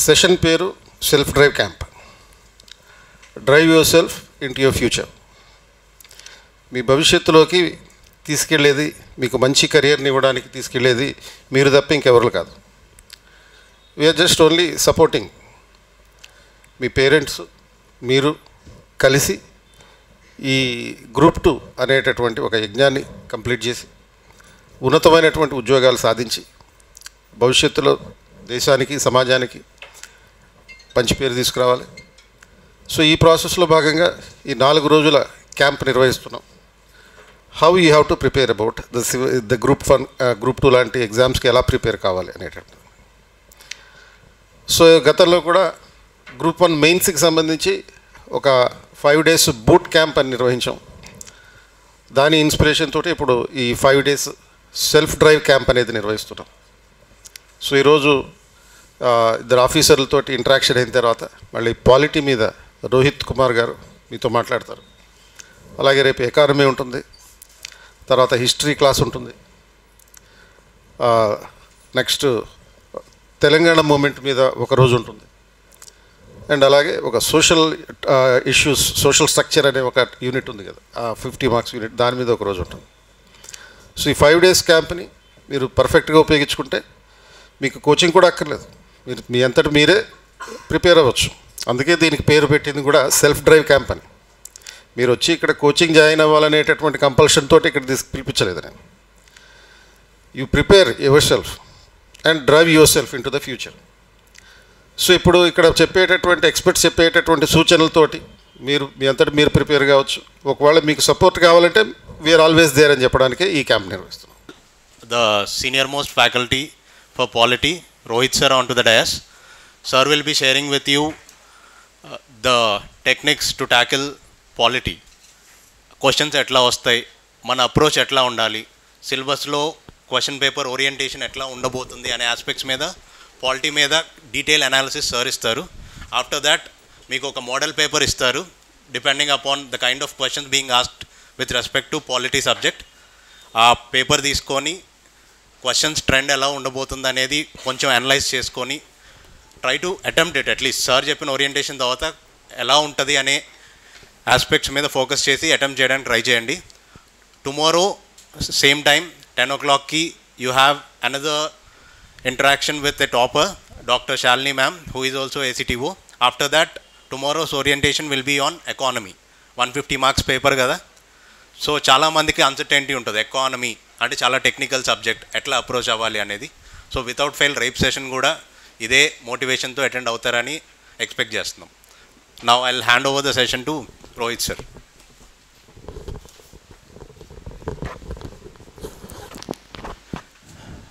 Session పేరు self drive camp. Drive yourself into your future. మీ భవిష్యత్తులోకి తీసుకెళ్లేది, మీకు మంచి కెరియర్ని ఇవ్వడానికి తీసుకెళ్లేది మీరు తప్ప ఇంకెవరు కాదు. We are just only supporting. మీ పేరెంట్స్ మీరు కలిసి ఈ గ్రూప్ 2 అనేటటువంటి ఒక యజ్ఞాన్ని కంప్లీట్ చేసి ఉన్నతమైనటువంటి ఉద్యోగాలు సాధించి భవిష్యత్తులో దేశానికి సమాజానికి మంచి పేరు తీసుకురావాలి. సో ఈ ప్రాసెస్లో భాగంగా ఈ 4 రోజుల క్యాంప్ నిర్వహిస్తున్నాం. How you have to prepare about the group 2 లాంటి ఎగ్జామ్స్కి ఎలా ప్రిపేర్ కావాలి అనేటటువంటి. సో గతంలో కూడా గ్రూప్ 1 మెయిన్స్కి సంబంధించి ఒక 5 days బూట్ క్యాంప్ అని నిర్వహించాం. దాని ఇన్స్పిరేషన్ తోటి ఇప్పుడు ఈ 5 days సెల్ఫ్ డ్రైవ్ క్యాంప్ అనేది నిర్వహిస్తున్నాం. సో ఈరోజు ఇద్దరు ఆఫీసర్లతోటి ఇంటరాక్షన్ అయిన తర్వాత మళ్ళీ పాలిటీ మీద రోహిత్ కుమార్ గారు మీతో మాట్లాడతారు. అలాగే రేపు ఎకానమీ ఉంటుంది, తర్వాత హిస్టరీ క్లాస్ ఉంటుంది, నెక్స్ట్ తెలంగాణ మూమెంట్ మీద ఒకరోజు ఉంటుంది, అండ్ అలాగే ఒక సోషల్ ఇష్యూస్, సోషల్ స్ట్రక్చర్ అనే ఒక యూనిట్ ఉంది కదా, 50 marks యూనిట్, దాని మీద ఒకరోజు ఉంటుంది. సో ఈ 5 days క్యాంప్ని మీరు పర్ఫెక్ట్గా ఉపయోగించుకుంటే మీకు కోచింగ్ కూడా అక్కర్లేదు, మీరు మీ అంతటి మీరే ప్రిపేర్ అవ్వచ్చు. అందుకే దీనికి పేరు పెట్టింది కూడా సెల్ఫ్ డ్రైవ్ క్యాంప్ అని. మీరు వచ్చి ఇక్కడ కోచింగ్ జాయిన్ అవ్వాలనేటటువంటి కంపల్షన్ తోటి ఇక్కడ పిలిపించలేదు నేను. You prepare your self and drive your self in to the future. So ఇప్పుడు ఇక్కడ చెప్పేటటువంటి ఎక్స్పర్ట్స్ చెప్పేటటువంటి సూచనలతోటి మీరు మీ అంతటి మీరు ప్రిపేర్ కావచ్చు. ఒకవేళ మీకు సపోర్ట్ కావాలంటే వీఆర్ ఆల్వేస్ దేర్ అని చెప్పడానికి ఈ క్యాంప్ నిర్వహిస్తున్నాం. The senior most faculty for polity, Rohit sir, onto the dais. Sir will be sharing with you the techniques to tackle polity. Questions etla vastayi, mana approach etla undali, syllabus lo question paper orientation etla undabotundi ane aspects meeda, polity meeda detail analysis sir istaru. After that meeku oka model paper istaru depending upon the kind of questions being asked with respect to polity subject. ఆ paper తీసుకొని questions trend ఎలా ఉండబోతుంది అనేది కొంచెం analyse చేసుకొని try to attempt it. At least sir చెప్పిన orientation తర్వాత ఎలా ఉంటుంది అనే ఆస్పెక్ట్స్ మీద ఫోకస్ చేసి అటెంప్ట్ చేయడానికి ట్రై చేయండి. టుమారో సేమ్ టైం 10 o'clockకి you have another interaction with a topper, doctor Shalini ma'am, who is also ACTO. After that tomorrow's orientation will be on economy. 150 marks paper కదా. సో చాలామందికి uncertainty ఉంటుంది, economy అంటే చాలా technical subject, ఎట్లా approach అవ్వాలి అనేది. So without fail రేపు session కూడా ఇదే మోటివేషన్తో అటెండ్ అవుతారని ఎక్స్పెక్ట్ చేస్తున్నాం. Now I will hand over the session to Rohit sir.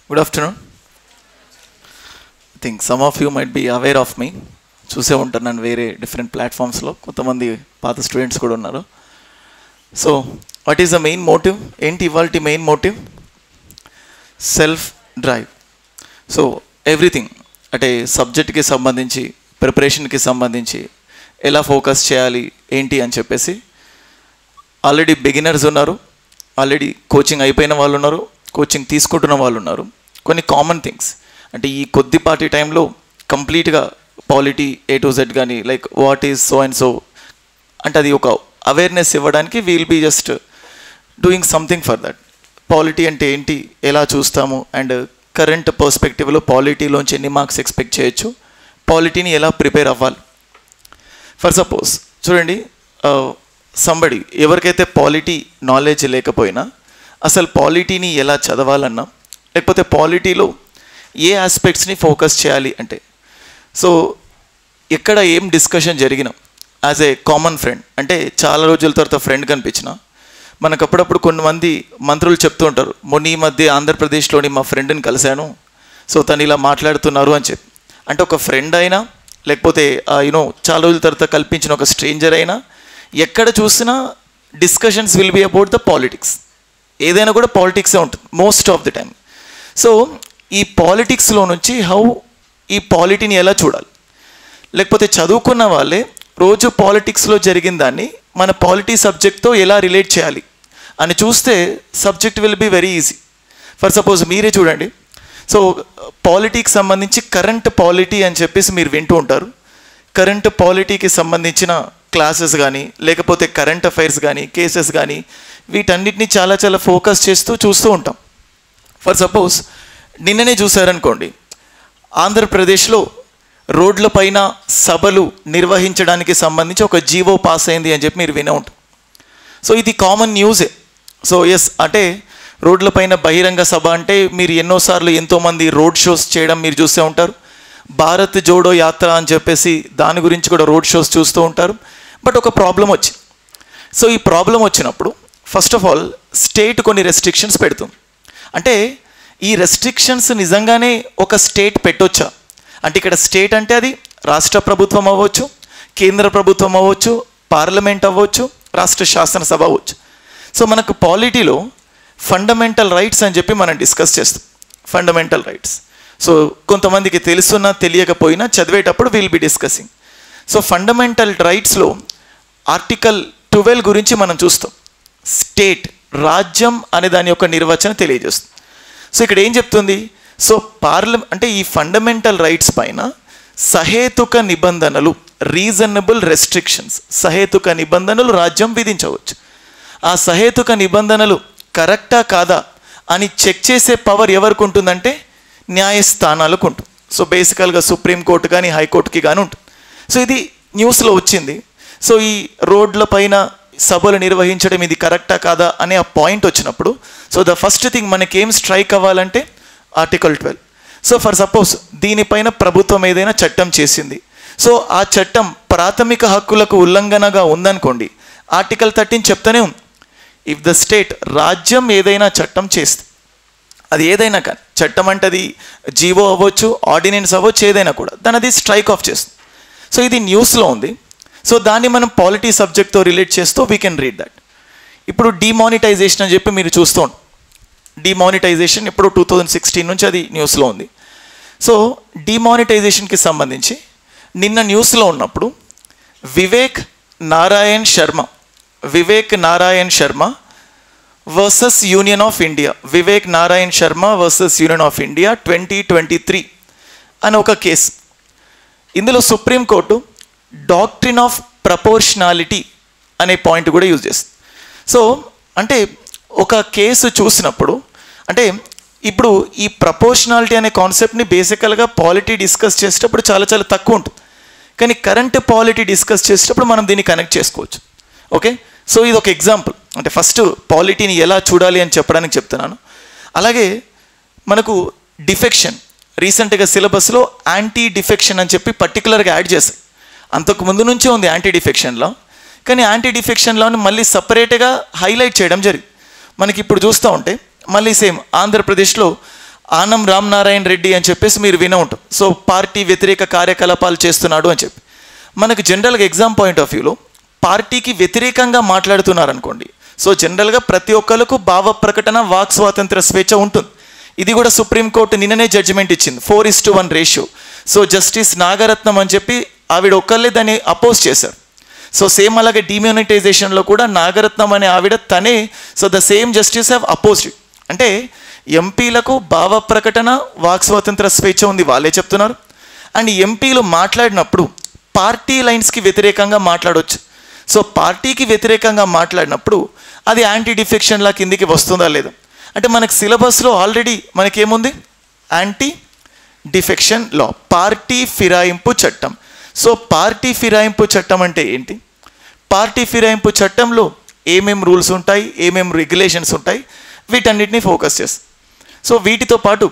Good afternoon. I think some of you might be aware of me. చూసే ఉంటారు నన్ను వేరే డిఫరెంట్ ప్లాట్ఫామ్స్లో, కొంతమంది పాత స్టూడెంట్స్ కూడా ఉన్నారు. So what is the main motive? ఏంటి ఇవాళ main motive? Self drive. So everything అంటే సబ్జెక్ట్కి సంబంధించి, ప్రిపరేషన్కి సంబంధించి ఎలా ఫోకస్ చేయాలి ఏంటి అని చెప్పేసి ఆల్రెడీ బిగినర్స్ ఉన్నారు, ఆల్రెడీ కోచింగ్ అయిపోయిన వాళ్ళు ఉన్నారు, కోచింగ్ తీసుకుంటున్న వాళ్ళు ఉన్నారు. కొన్ని కామన్ థింగ్స్ అంటే ఈ కొద్దిపాటి టైంలో కంప్లీట్గా పాలిటీ A to Z కానీ like what is so and so అంటే అది ఒక అవేర్నెస్ ఇవ్వడానికి we'll be just doing something for that. Polity అంటే ఏంటి, ఎలా చూస్తాము, అండ్ కరెంట్ పర్స్పెక్టివ్లో పాలిటీలోంచి ఎన్ని మార్క్స్ ఎక్స్పెక్ట్ చేయొచ్చు, పాలిటీని ఎలా ప్రిపేర్ అవ్వాలి. ఫర్ సపోజ్ చూడండి, సంబడి ఎవరికైతే పాలిటీ నాలెడ్జ్ లేకపోయినా అసలు పాలిటీని ఎలా చదవాలన్నా, లేకపోతే పాలిటీలో ఏ ఆస్పెక్ట్స్ని ఫోకస్ చేయాలి అంటే, సో ఎక్కడ ఏం డిస్కషన్ జరిగినా యాజ్ ఏ కామన్ ఫ్రెండ్, అంటే చాలా రోజుల తర్వాత ఫ్రెండ్ కనిపించిన మనకు అప్పుడప్పుడు కొంతమంది మంత్రులు చెప్తూ ఉంటారు, మొన్న ఈ మధ్య ఆంధ్రప్రదేశ్లోని మా ఫ్రెండ్ని కలిశాను, సో తను ఇలా మాట్లాడుతున్నారు అని చెప్పి. అంటే ఒక ఫ్రెండ్ అయినా లేకపోతే చాలా రోజుల తర్వాత కల్పించిన ఒక స్ట్రేంజర్ అయినా ఎక్కడ చూసినా discussions will be about the politics. ఏదైనా కూడా పాలిటిక్సే ఉంటుంది most of the time. So ఈ పాలిటిక్స్లో నుంచి హౌ ఈ పాలిటీని ఎలా చూడాలి, లేకపోతే చదువుకున్న వాళ్ళే రోజు పాలిటిక్స్లో జరిగిన దాన్ని మన పాలిటీ సబ్జెక్ట్తో ఎలా రిలేట్ చేయాలి అని చూస్తే subject will be very easy. For suppose మీరే చూడండి, సో పాలిటీకి సంబంధించి కరెంట్ పాలిటీ అని చెప్పేసి మీరు వింటూ ఉంటారు. కరెంట్ పాలిటీకి సంబంధించిన క్లాసెస్ కానీ లేకపోతే కరెంట్ అఫైర్స్ కానీ కేసెస్ కానీ వీటన్నిటిని చాలా చాలా ఫోకస్ చేస్తూ చూస్తూ ఉంటాం. ఫర్ సపోజ్ నిన్ననే చూసారనుకోండి, ఆంధ్రప్రదేశ్లో రోడ్ల పైన సభలు నిర్వహించడానికి సంబంధించి ఒక జీవో పాస్ అయింది అని చెప్పి మీరు వినే ఉంటారు. సో ఇది కామన్ న్యూసే. సో ఎస్, అంటే రోడ్ల పైన బహిరంగ సభ అంటే మీరు ఎన్నోసార్లు ఎంతోమంది రోడ్ షోస్ చేయడం మీరు చూస్తూ ఉంటారు. భారత్ జోడో యాత్ర అని చెప్పేసి దాని గురించి కూడా రోడ్ షోస్ చూస్తూ ఉంటారు. బట్ ఒక ప్రాబ్లం వచ్చింది. సో ఈ ప్రాబ్లం వచ్చినప్పుడు ఫస్ట్ ఆఫ్ ఆల్ స్టేట్ కొన్ని రెస్ట్రిక్షన్స్ పెడుతుంది. అంటే ఈ రెస్ట్రిక్షన్స్ నిజంగానే ఒక స్టేట్ పెట్టొచ్చా అంటే, ఇక్కడ స్టేట్ అంటే అది రాష్ట్ర ప్రభుత్వం అవ్వచ్చు, కేంద్ర ప్రభుత్వం అవ్వచ్చు, పార్లమెంట్ అవ్వచ్చు, రాష్ట్ర శాసనసభ అవ్వచ్చు. సో మనకు పాలిటీలో ఫండమెంటల్ రైట్స్ అని చెప్పి మనం డిస్కస్ చేస్తాం. ఫండమెంటల్ రైట్స్, సో కొంతమందికి తెలుసున్నా తెలియకపోయినా చదివేటప్పుడు will be discussing. So fundamental రైట్స్లో ఆర్టికల్ 12 గురించి మనం చూస్తాం. స్టేట్, రాజ్యం అనే దాని యొక్క నిర్వచనం తెలియజేస్తుంది. సో ఇక్కడ ఏం చెప్తుంది, సో అంటే ఈ ఫండమెంటల్ రైట్స్ పైన సహేతుక నిబంధనలు, రీజనబుల్ రెస్ట్రిక్షన్స్, సహేతుక నిబంధనలు రాజ్యం విధించవచ్చు. ఆ సహేతుక నిబంధనలు కరెక్టా కాదా అని చెక్ చేసే పవర్ ఎవరికి ఉంటుందంటే న్యాయస్థానాలకు ఉంటుంది. సో బేసికల్గా సుప్రీంకోర్టు కానీ హైకోర్టుకి కానీ ఉంటుంది. సో ఇది న్యూస్లో వచ్చింది. సో ఈ రోడ్ల పైన సభలు నిర్వహించడం ఇది కరెక్టా కాదా అనే ఆ పాయింట్ వచ్చినప్పుడు, సో ద ఫస్ట్ థింగ్ మనకేం స్ట్రైక్ అవ్వాలంటే ఆర్టికల్ 12. సో ఫర్ సపోజ్ దీనిపైన ప్రభుత్వం ఏదైనా చట్టం చేసింది, సో ఆ చట్టం ప్రాథమిక హక్కులకు ఉల్లంఘనగా ఉందనుకోండి, ఆర్టికల్ 13 చెప్తూనే ఉంది, ఇఫ్ ద స్టేట్, రాజ్యం ఏదైనా చట్టం చేస్తే, అది ఏదైనా కానీ చట్టం అంటే అది జీవో అవ్వచ్చు, ఆర్డినెన్స్ అవ్వచ్చు, ఏదైనా కూడా దాని అది స్ట్రైక్ ఆఫ్ చేస్తుంది. సో ఇది న్యూస్లో ఉంది. సో దాన్ని మనం పాలిటీ సబ్జెక్ట్తో రిలేట్ చేస్తూ వీ కెన్ రీడ్ దట్. ఇప్పుడు డిమానిటైజేషన్ అని చెప్పి మీరు చూస్తూ ఉంటాం. డిమానిటైజేషన్ ఇప్పుడు 2016 నుంచి అది న్యూస్లో ఉంది. సో డిమానిటైజేషన్కి సంబంధించి నిన్న న్యూస్లో ఉన్నప్పుడు Vivek Narayan Sharma versus union of India, Vivek Narayan Sharma versus union of India 2023 అని ఒక కేసు. ఇందులో సుప్రీంకోర్టు డాక్ట్రిన్ ఆఫ్ ప్రపోర్షనాలిటీ అనే పాయింట్ కూడా యూజ్ చేస్తుంది. సో అంటే ఒక కేసు చూసినప్పుడు అంటే ఇప్పుడు ఈ ప్రపోర్షనాలిటీ అనే కాన్సెప్ట్ని బేసికల్గా పాలిటీ డిస్కస్ చేసేటప్పుడు చాలా చాలా తక్కువ ఉంటుంది, కానీ కరెంట్ పాలిటీ డిస్కస్ చేసేటప్పుడు మనం దీన్ని కనెక్ట్ చేసుకోవచ్చు. ఓకే, సో ఇది ఒక ఎగ్జాంపుల్. అంటే ఫస్ట్ పాలిటీని ఎలా చూడాలి అని చెప్పడానికి చెప్తున్నాను. అలాగే మనకు డిఫెక్షన్, రీసెంట్గా సిలబస్లో యాంటీ డిఫెక్షన్ అని చెప్పి పర్టికులర్గా యాడ్ చేశారు. అంతకు ముందు నుంచే ఉంది యాంటీ డిఫెక్షన్లో, కానీ యాంటీ డిఫెక్షన్లోని మళ్ళీ సపరేట్గా హైలైట్ చేయడం జరిగింది. మనకి ఇప్పుడు చూస్తూ ఉంటే మళ్ళీ సేమ్ ఆంధ్రప్రదేశ్లో ఆనం రామనారాయణ రెడ్డి అని చెప్పేసి మీరు వినే ఉంటాం. సో పార్టీ వ్యతిరేక కార్యకలాపాలు చేస్తున్నాడు అని చెప్పి, మనకు జనరల్గా ఎగ్జామ్ పాయింట్ ఆఫ్ వ్యూలో పార్టీకి వ్యతిరేకంగా మాట్లాడుతున్నారు అనుకోండి, సో జనరల్గా ప్రతి ఒక్కరికి భావ ప్రకటన, వాక్ స్వాతంత్ర స్వేచ్ఛ ఉంటుంది. ఇది కూడా సుప్రీంకోర్టు నిన్ననే జడ్జిమెంట్ ఇచ్చింది, 4:1 రేషియో. సో జస్టిస్ నాగరత్నం అని చెప్పి ఆవిడ ఒక్కళ్ళే దాన్ని అపోజ్ చేశారు. సో సేమ్ అలాగే డిమానిటైజేషన్లో కూడా నాగరత్నం అనే ఆవిడ తనే, so the same justice have opposed. అంటే ఎంపీలకు భావ ప్రకటన, వాక్ స్వాతంత్ర స్వేచ్ఛ ఉంది, వాళ్ళే చెప్తున్నారు. అండ్ ఎంపీలు మాట్లాడినప్పుడు పార్టీ లైన్స్కి వ్యతిరేకంగా మాట్లాడవచ్చు. సో పార్టీకి వ్యతిరేకంగా మాట్లాడినప్పుడు అది యాంటీ డిఫెక్షన్లా కిందికి వస్తుందా లేదా అంటే, మనకు సిలబస్లో ఆల్రెడీ మనకేముంది, యాంటీ డిఫెక్షన్ లా, పార్టీ ఫిరాయింపు చట్టం. సో పార్టీ ఫిరాయింపు చట్టం అంటే ఏంటి, పార్టీ ఫిరాయింపు చట్టంలో ఏమేం రూల్స్ ఉంటాయి, ఏమేం రెగ్యులేషన్స్ ఉంటాయి, వీటన్నిటిని ఫోకస్ చేస్తాం. సో వీటితో పాటు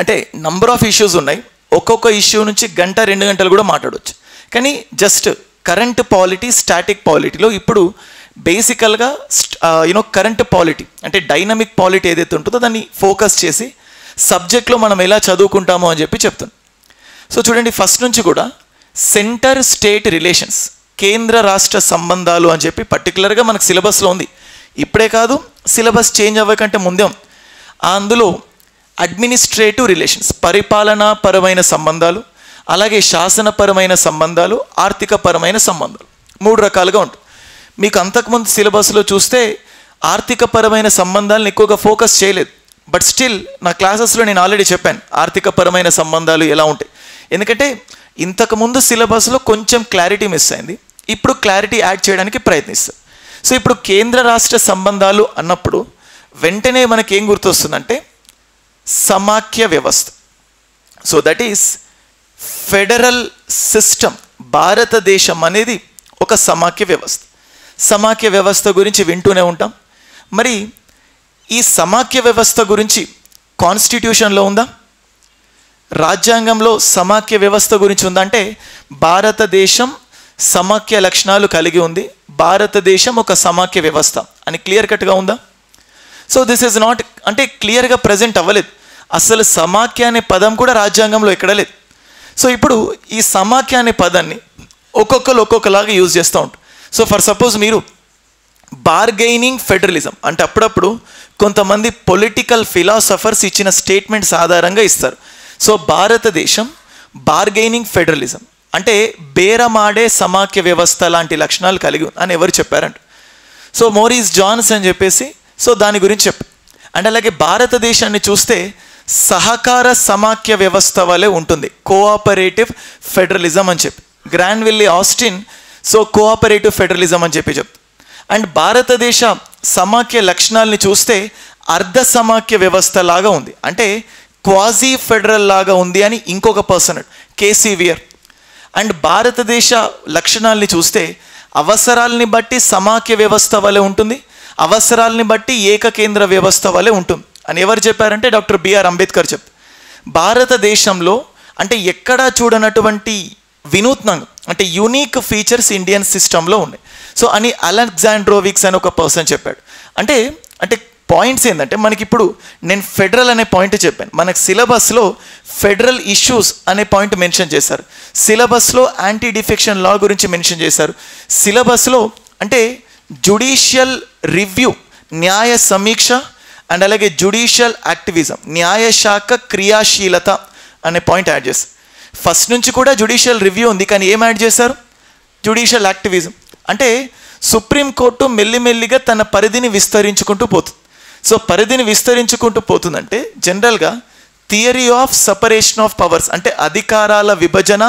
అంటే నంబర్ ఆఫ్ ఇష్యూస్ ఉన్నాయి, ఒక్కొక్క ఇష్యూ నుంచి 1-2 గంటలు కూడా మాట్లాడవచ్చు. కానీ జస్ట్ కరెంట్ పాలిటీ, స్టాటిక్ పాలిటీలో ఇప్పుడు బేసికల్గా కరెంట్ పాలిటీ అంటే డైనమిక్ పాలిటీ ఏదైతే ఉంటుందో దాన్ని ఫోకస్ చేసి సబ్జెక్ట్లో మనం ఎలా చదువుకుంటామో అని చెప్పి చెప్తాను. సో చూడండి, ఫస్ట్ నుంచి కూడా సెంటర్ స్టేట్ రిలేషన్స్, కేంద్ర రాష్ట్ర సంబంధాలు అని చెప్పి పర్టికులర్గా మనకు సిలబస్లో ఉంది. ఇప్పుడే కాదు, సిలబస్ చేంజ్ అవ్వకంటే ముందే ఉంది. అందులో అడ్మినిస్ట్రేటివ్ రిలేషన్స్, పరిపాలనాపరమైన సంబంధాలు, అలాగే శాసనపరమైన సంబంధాలు, ఆర్థికపరమైన సంబంధాలు, 3 రకాలుగా ఉంటుంది. మీకు అంతకుముందు సిలబస్లో చూస్తే ఆర్థికపరమైన సంబంధాలను ఎక్కువగా ఫోకస్ చేయలేదు, బట్ స్టిల్ నా క్లాసెస్లో నేను ఆల్రెడీ చెప్పాను ఆర్థికపరమైన సంబంధాలు ఎలా ఉంటాయి. ఎందుకంటే ఇంతకుముందు సిలబస్లో కొంచెం క్లారిటీ మిస్ అయింది, ఇప్పుడు క్లారిటీ యాడ్ చేయడానికి ప్రయత్నిస్తాం. సో ఇప్పుడు కేంద్ర రాష్ట్ర సంబంధాలు అన్నప్పుడు వెంటనే మనకి ఏం గుర్తొస్తుందంటే సమాఖ్య వ్యవస్థ. So that is federal system. భారతదేశం అనేది ఒక సమాఖ్య వ్యవస్థ. సమాఖ్య వ్యవస్థ గురించి వింటూనే ఉంటాం. మరి ఈ సమాఖ్య వ్యవస్థ గురించి కాన్స్టిట్యూషన్లో ఉందా? రాజ్యాంగంలో సమాఖ్య వ్యవస్థ గురించి ఉందంటే భారతదేశం సమాఖ్య లక్షణాలు కలిగి ఉంది, భారతదేశం ఒక సమాఖ్య వ్యవస్థ అని క్లియర్ కట్గా ఉందా? సో దిస్ ఈజ్ నాట్, అంటే క్లియర్గా ప్రజెంట్ అవ్వలేదు. అసలు సమాఖ్య అనే పదం కూడా రాజ్యాంగంలో ఎక్కడ లేదు. సో ఇప్పుడు ఈ సమాఖ్య అనే పదాన్ని ఒక్కొక్కరు ఒక్కొక్కలాగా యూజ్ చేస్తూ ఉంటారు. సో ఫర్ సపోజ్ మీరు బార్గెయినింగ్ ఫెడరలిజం అంటే అప్పుడప్పుడు కొంతమంది పొలిటికల్ ఫిలాసఫర్స్ ఇచ్చిన స్టేట్మెంట్స్ ఆధారంగా ఇస్తారు. సో భారతదేశం బార్గెయినింగ్ ఫెడరలిజం అంటే బేరమాడే సమాఖ్య వ్యవస్థ లాంటి లక్షణాలు కలిగి అని ఎవరు చెప్పారంట? సో మోరిస్ జాన్స్ అని చెప్పేసి సో దాని గురించి చెప్పారు. అండ్ అలాగే భారతదేశాన్ని చూస్తే సహకార సమాఖ్య వ్యవస్థ వలె ఉంటుంది, కోఆపరేటివ్ ఫెడరలిజం అని చెప్పి. గ్రాన్విల్లీ ఆస్టిన్ సో కోఆపరేటివ్ ఫెడరలిజం అని చెప్పి చెప్తారు. అండ్ భారతదేశ సమాఖ్య లక్షణాలని చూస్తే అర్ధ సమాఖ్య వ్యవస్థ లాగా ఉంది, అంటే క్వాజీ ఫెడరల్ లాగా ఉంది అని ఇంకొక పర్సన్ కేసీవియర్. అండ్ భారతదేశ లక్షణాలని చూస్తే అవసరాలని బట్టి సమాఖ్య వ్యవస్థ వలె ఉంటుంది, అవసరాలని బట్టి ఏకకేంద్ర వ్యవస్థ వలె ఉంటుంది అని ఎవరు చెప్పారంటే డాక్టర్ బిఆర్ అంబేద్కర్ చెప్పారు. భారతదేశంలో అంటే ఎక్కడా చూడనటువంటి వినూత్నంగా అంటే యూనిక్ ఫీచర్స్ ఇండియన్ సిస్టంలో ఉన్నాయి. సో అని అలెగ్జాండ్రోవిక్స్ అని ఒక పర్సన్ చెప్పాడు. అంటే అంటే పాయింట్స్ ఏంటంటే మనకి ఇప్పుడు నేను ఫెడరల్ అనే పాయింట్ చెప్పాను, మనకు సిలబస్లో ఫెడరల్ ఇష్యూస్ అనే పాయింట్ మెన్షన్ చేశారు, సిలబస్లో యాంటీ డిఫెక్షన్ లా గురించి మెన్షన్ చేశారు, సిలబస్లో అంటే జుడిషియల్ రివ్యూ న్యాయ సమీక్ష అండ్ అలాగే జుడిషియల్ యాక్టివిజం న్యాయశాఖ క్రియాశీలత అనే పాయింట్ యాడ్ చేశారు. ఫస్ట్ నుంచి కూడా జుడిషియల్ రివ్యూ ఉంది, కానీ ఏం యాడ్ చేశారు? Judicial activism. అంటే సుప్రీంకోర్టు మెల్లిమెల్లిగా తన పరిధిని విస్తరించుకుంటూ పోతుంది. సో పరిధిని విస్తరించుకుంటూ పోతుందంటే జనరల్గా theory of separation of powers అంటే అధికారాల విభజన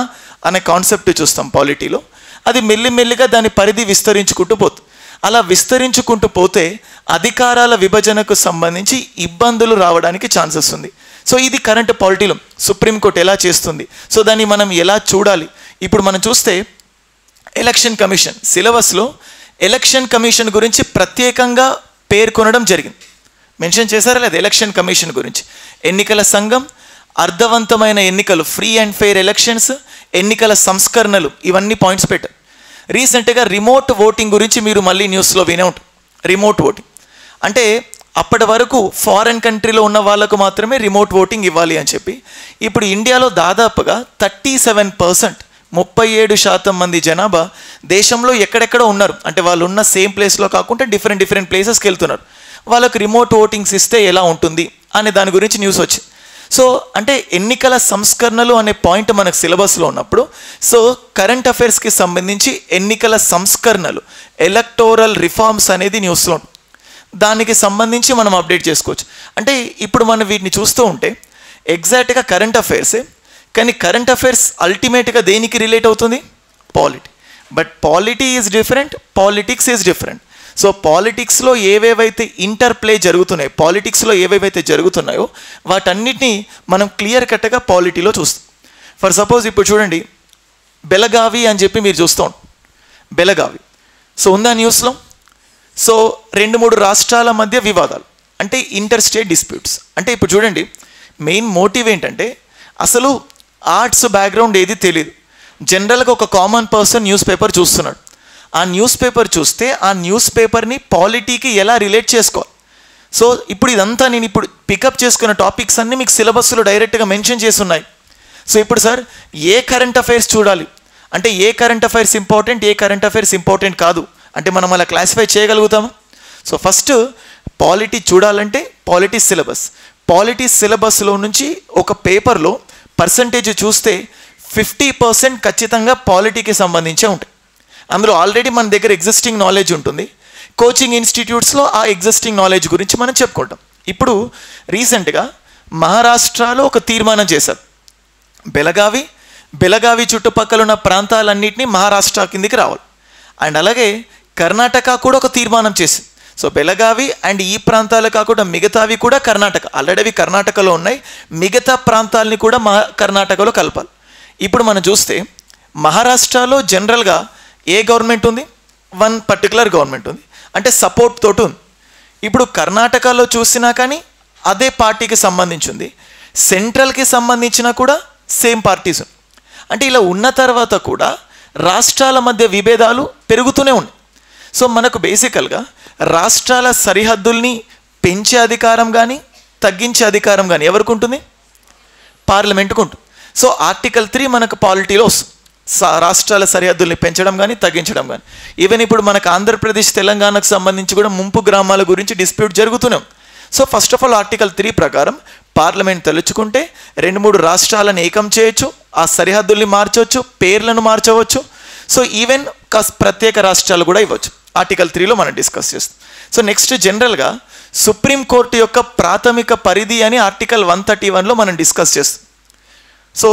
అనే కాన్సెప్ట్ చూస్తాం పాలిటీలో. అది మెల్లిమెల్లిగా దాని పరిధి విస్తరించుకుంటూ పోతుంది. అలా విస్తరించుకుంటూ పోతే అధికారాల విభజనకు సంబంధించి ఇబ్బందులు రావడానికి ఛాన్సెస్ ఉంది. సో ఇది కరెంట్ పాలిటీలో సుప్రీంకోర్టు ఎలా చేస్తుంది, సో దాన్ని మనం ఎలా చూడాలి? ఇప్పుడు మనం చూస్తే ఎలక్షన్ కమిషన్ సిలబస్లో ఎలక్షన్ కమిషన్ గురించి ప్రత్యేకంగా పేర్కొనడం జరిగింది. మెన్షన్ చేశారా లేదా? ఎలక్షన్ కమిషన్ గురించి ఎన్నికల సంఘం, అర్థవంతమైన ఎన్నికలు, ఫ్రీ అండ్ ఫెయిర్ ఎలక్షన్స్, ఎన్నికల సంస్కరణలు, ఇవన్నీ పాయింట్స్ పెట్టారు. రీసెంట్గా రిమోట్ ఓటింగ్ గురించి మీరు మళ్ళీ న్యూస్లో వినే ఉంటారు. రిమోట్ ఓటింగ్ అంటే అప్పటి వరకు ఫారెన్ కంట్రీలో ఉన్న వాళ్ళకు మాత్రమే రిమోట్ ఓటింగ్ ఇవ్వాలి అని చెప్పి ఇప్పుడు ఇండియాలో దాదాపుగా 37% 37% మంది జనాభా దేశంలో ఎక్కడెక్కడో ఉన్నారు. అంటే వాళ్ళు ఉన్న సేమ్ ప్లేస్లో కాకుండా డిఫరెంట్ ప్లేసెస్కి వెళ్తున్నారు. వాళ్ళకు రిమోట్ ఓటింగ్స్ ఇస్తే ఎలా ఉంటుంది అనే దాని గురించి న్యూస్ వచ్చింది. సో అంటే ఎన్నికల సంస్కరణలు అనే పాయింట్ మనకు సిలబస్లో ఉన్నప్పుడు సో కరెంట్ అఫైర్స్కి సంబంధించి ఎన్నికల సంస్కరణలు ఎలక్టోరల్ రిఫార్మ్స్ అనేది న్యూస్లో ఉంటుంది. దానికి సంబంధించి మనం అప్డేట్ చేసుకోవచ్చు. అంటే ఇప్పుడు మనం వీటిని చూస్తూ ఉంటే ఎగ్జాక్ట్గా కరెంట్ అఫైర్సే, కానీ కరెంట్ అఫైర్స్ అల్టిమేట్గా దేనికి రిలేట్ అవుతుంది? Polity. But polity is different, politics is different. So పాలిటిక్స్లో ఏవేవైతే ఇంటర్ప్లే జరుగుతున్నాయో, పాలిటిక్స్లో ఏవేవైతే జరుగుతున్నాయో వాటన్నిటినీ మనం క్లియర్ కట్గా పాలిటీలో చూస్తాం. ఫర్ సపోజ్ ఇప్పుడు చూడండి బెలగావి అని చెప్పి మీరు చూస్తూ ఉంటాం. బెలగావి సో ఉందా న్యూస్లో? సో 2-3 రాష్ట్రాల మధ్య వివాదాలు అంటే ఇంటర్ స్టేట్ డిస్ప్యూట్స్. అంటే ఇప్పుడు చూడండి మెయిన్ మోటివ్ ఏంటంటే అసలు ఆర్ట్స్ బ్యాక్గ్రౌండ్ ఏది తెలియదు. జనరల్గా ఒక కామన్ పర్సన్ న్యూస్ పేపర్ చూస్తున్నాడు. ఆ న్యూస్ పేపర్ చూస్తే ఆ న్యూస్ పేపర్ని పాలిటీకి ఎలా రిలేట్ చేసుకోవాలి? సో ఇప్పుడు ఇదంతా నేను ఇప్పుడు పికప్ చేసుకున్న టాపిక్స్ అన్నీ మీకు సిలబస్లో డైరెక్ట్గా మెన్షన్ చేసి ఉన్నాయి. సో ఇప్పుడు సార్ ఏ కరెంట్ అఫైర్స్ చూడాలి అంటే ఏ కరెంట్ అఫైర్స్ ఇంపార్టెంట్, ఏ కరెంట్ అఫైర్స్ ఇంపార్టెంట్ కాదు అంటే మనం అలా క్లాసిఫై చేయగలుగుతామా? సో ఫస్ట్ పాలిటీ చూడాలంటే పాలిటీ సిలబస్లో నుంచి ఒక పేపర్లో పర్సంటేజ్ చూస్తే 50% ఖచ్చితంగా పాలిటీకి సంబంధించే ఉంటాయి. అందులో ఆల్రెడీ మన దగ్గర ఎగ్జిస్టింగ్ నాలెడ్జ్ ఉంటుంది. కోచింగ్ ఇన్స్టిట్యూట్స్లో ఆ ఎగ్జిస్టింగ్ నాలెడ్జ్ గురించి మనం చెప్పుకుంటాం. ఇప్పుడు రీసెంట్గా మహారాష్ట్రలో ఒక తీర్మానం చేశారు, బెలగావి చుట్టుపక్కల ఉన్న ప్రాంతాలన్నింటినీ మహారాష్ట్ర కిందికి రావాలి. అండ్ అలాగే కర్ణాటక కూడా ఒక తీర్మానం చేసింది. సో బెలగావి అండ్ ఈ ప్రాంతాలు కాకుండా మిగతావి కూడా కర్ణాటక, ఆల్రెడీ అవి కర్ణాటకలో ఉన్నాయి, మిగతా ప్రాంతాలని కూడా కర్ణాటకలో కలపాలి. ఇప్పుడు మనం చూస్తే మహారాష్ట్రలో జనరల్గా ఏ గవర్నమెంట్ ఉంది? వన్ పర్టికులర్ గవర్నమెంట్ ఉంది, అంటే సపోర్ట్ తోటి ఉంది. ఇప్పుడు కర్ణాటకలో చూసినా కానీ అదే పార్టీకి సంబంధించింది, సెంట్రల్కి సంబంధించిన కూడా సేమ్ పార్టీస్. అంటే ఇలా ఉన్న తర్వాత కూడా రాష్ట్రాల మధ్య విభేదాలు పెరుగుతూనే ఉన్నాయి. సో మనకు బేసికల్గా రాష్ట్రాల సరిహద్దుల్ని పెంచే అధికారం కానీ తగ్గించే అధికారం కానీ ఎవరికి ఉంటుంది? పార్లమెంటుకు ఉంటుంది. సో ఆర్టికల్ 3 మనకు పాలిటీలో వస్తుంది, రాష్ట్రాల సరిహద్దుల్ని పెంచడం కానీ తగ్గించడం కానీ. ఈవెన్ ఇప్పుడు మనకు ఆంధ్రప్రదేశ్ తెలంగాణకు సంబంధించి కూడా ముంపు గ్రామాల గురించి డిస్ప్యూట్ జరుగుతూనే ఉంది. So first of all article 3 ప్రకారం పార్లమెంట్ తలుచుకుంటే 2-3 రాష్ట్రాలను ఏకం చేయొచ్చు, ఆ సరిహద్దుల్ని మార్చవచ్చు, పేర్లను మార్చవచ్చు. సో ఈవెన్ ప్రత్యేక రాష్ట్రాలు కూడా ఇవ్వచ్చు. ఆర్టికల్ 3లో మనం డిస్కస్ చేస్తాం. సో నెక్స్ట్ జనరల్గా సుప్రీంకోర్టు యొక్క ప్రాథమిక పరిధి అని ఆర్టికల్ 131లో మనం డిస్కస్ చేస్తాం. సో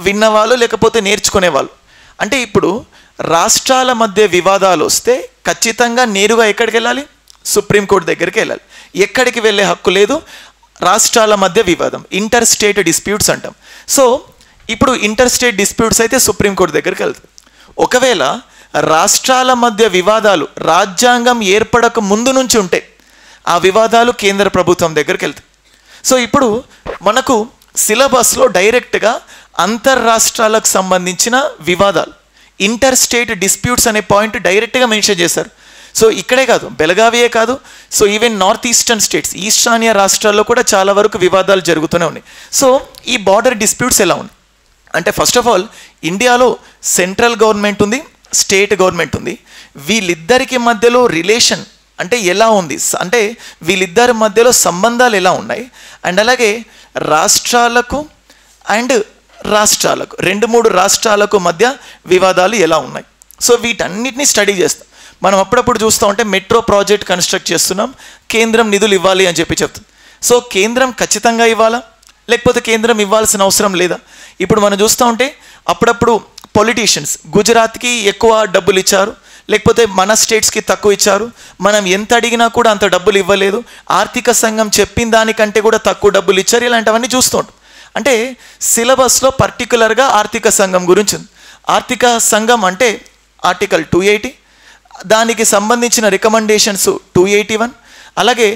విన్నవాళ్ళు లేకపోతే నేర్చుకునేవాళ్ళు, అంటే ఇప్పుడు రాష్ట్రాల మధ్య వివాదాలు వస్తే ఖచ్చితంగా నేరుగా ఎక్కడికి వెళ్ళాలి? సుప్రీంకోర్టు దగ్గరికి వెళ్ళాలి. ఎక్కడికి వెళ్ళే హక్కు లేదు. రాష్ట్రాల మధ్య వివాదం ఇంటర్ స్టేట్ డిస్ప్యూట్స్ అంటాం. సో ఇప్పుడు ఇంటర్ స్టేట్ డిస్ప్యూట్స్ అయితే సుప్రీంకోర్టు దగ్గరికి వెళ్తాయి. ఒకవేళ రాష్ట్రాల మధ్య వివాదాలు రాజ్యాంగం ఏర్పడక ముందు నుంచి ఉంటే ఆ వివాదాలు కేంద్ర ప్రభుత్వం దగ్గరికి వెళ్తాయి. సో ఇప్పుడు మనకు సిలబస్లో డైరెక్ట్గా అంతర్రాష్ట్రాలకు సంబంధించిన వివాదాలు ఇంటర్ స్టేట్ డిస్ప్యూట్స్ అనే పాయింట్ డైరెక్ట్గా మెన్షన్ చేశారు. సో ఇక్కడే కాదు, బెలగావియే కాదు, so even north eastern states, ఈశాన్య రాష్ట్రాల్లో కూడా చాలా వరకు వివాదాలు జరుగుతూనే ఉన్నాయి. సో ఈ బార్డర్ డిస్ప్యూట్స్ ఎలా ఉన్నాయి అంటే, ఫస్ట్ ఆఫ్ ఆల్ ఇండియాలో సెంట్రల్ గవర్నమెంట్ ఉంది, స్టేట్ గవర్నమెంట్ ఉంది. వీళ్ళిద్దరికి మధ్యలో రిలేషన్ అంటే ఎలా ఉంది, అంటే వీళ్ళిద్దరి మధ్యలో సంబంధాలు ఎలా ఉన్నాయి, అండ్ అలాగే రాష్ట్రాలకు అండ్ రాష్ట్రాలకు 2-3 రాష్ట్రాలకు మధ్య వివాదాలు ఎలా ఉన్నాయి. సో వీటన్నిటిని స్టడీ చేస్తాం. మనం అప్పుడప్పుడు చూస్తూ ఉంటే మెట్రో ప్రాజెక్ట్ కన్స్ట్రక్ట్ చేస్తున్నాం, కేంద్రం నిధులు ఇవ్వాలి అని చెప్తుంది. సో కేంద్రం ఖచ్చితంగా ఇవ్వాలా, లేకపోతే కేంద్రం ఇవ్వాల్సిన అవసరం లేదా? ఇప్పుడు మనం చూస్తూ ఉంటే అప్పుడప్పుడు పొలిటీషియన్స్ గుజరాత్కి ఎక్కువ డబ్బులు ఇచ్చారు, లేకపోతే మన స్టేట్స్కి తక్కువ ఇచ్చారు, మనం ఎంత అడిగినా కూడా అంత డబ్బులు ఇవ్వలేదు, ఆర్థిక సంఘం చెప్పిన దానికంటే కూడా తక్కువ డబ్బులు ఇచ్చారు, ఇలాంటివన్నీ చూస్తుంటాం. అంటే సిలబస్లో పర్టికులర్గా ఆర్థిక సంఘం గురించి ఉంది. ఆర్థిక సంఘం అంటే ఆర్టికల్ 280, దానికి సంబంధించిన రికమెండేషన్స్ 281, అలాగే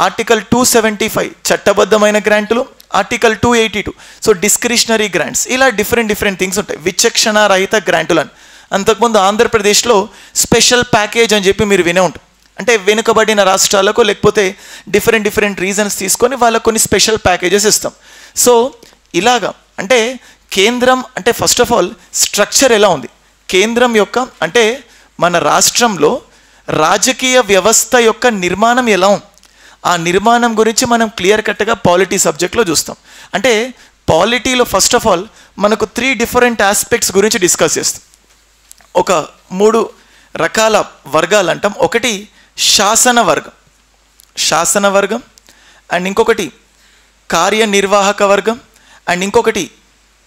ఆర్టికల్ 275 చట్టబద్ధమైన గ్రాంటులు, ఆర్టికల్ 282 సో డిస్క్రిషనరీ గ్రాంట్స్, ఇలా డిఫరెంట్ థింగ్స్ ఉంటాయి. విచక్షణ రహిత గ్రాంటులు అని. అంతకుముందు ఆంధ్రప్రదేశ్లో స్పెషల్ ప్యాకేజ్ అని చెప్పి మీరు వినే ఉంటారు. అంటే వెనుకబడిన రాష్ట్రాలకు లేకపోతే డిఫరెంట్ రీజన్స్ తీసుకొని వాళ్ళకు కొన్ని స్పెషల్ ప్యాకేజెస్ ఇస్తాం. సో ఇలాగా అంటే కేంద్రం అంటే ఫస్ట్ ఆఫ్ ఆల్ స్ట్రక్చర్ ఎలా ఉంది, కేంద్రం యొక్క అంటే మన రాష్ట్రంలో రాజకీయ వ్యవస్థ యొక్క నిర్మాణం ఎలా ఉంది, ఆ నిర్మాణం గురించి మనం క్లియర్ కట్గా పాలిటీ సబ్జెక్ట్లో చూస్తాం. అంటే పాలిటీలో ఫస్ట్ ఆఫ్ ఆల్ మనకు 3 డిఫరెంట్ ఆస్పెక్ట్స్ గురించి డిస్కస్ చేస్తాం. ఒక 3 రకాల వర్గాలు అంటాం. ఒకటి శాసన వర్గం అండ్ ఇంకొకటి కార్యనిర్వాహక వర్గం అండ్ ఇంకొకటి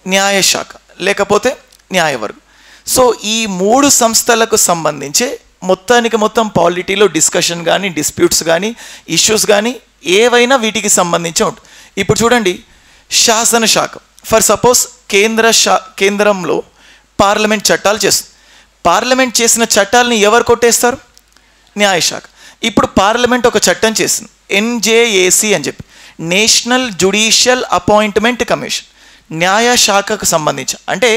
న్యాయశాఖ లేకపోతే న్యాయవర్గం. సో ఈ 3 సంస్థలకు సంబంధించి మొత్తం పాలిటీలో డిస్కషన్ కానీ డిస్ప్యూట్స్ కానీ ఇష్యూస్ కానీ ఏవైనా వీటికి సంబంధించి ఉంటుంది. ఇప్పుడు చూడండి, శాసనశాఖ ఫర్ సపోజ్ కేంద్రంలో పార్లమెంట్ చట్టాలు చేస్తుంది. పార్లమెంట్ చేసిన చట్టాలని ఎవరు కొట్టేస్తారు? న్యాయశాఖ. ఇప్పుడు పార్లమెంట్ ఒక చట్టం చేసింది, NJAC అని చెప్పి, నేషనల్ జ్యుడిషియల్ అపాయింట్మెంట్ కమిషన్, న్యాయశాఖకు సంబంధించి. అంటే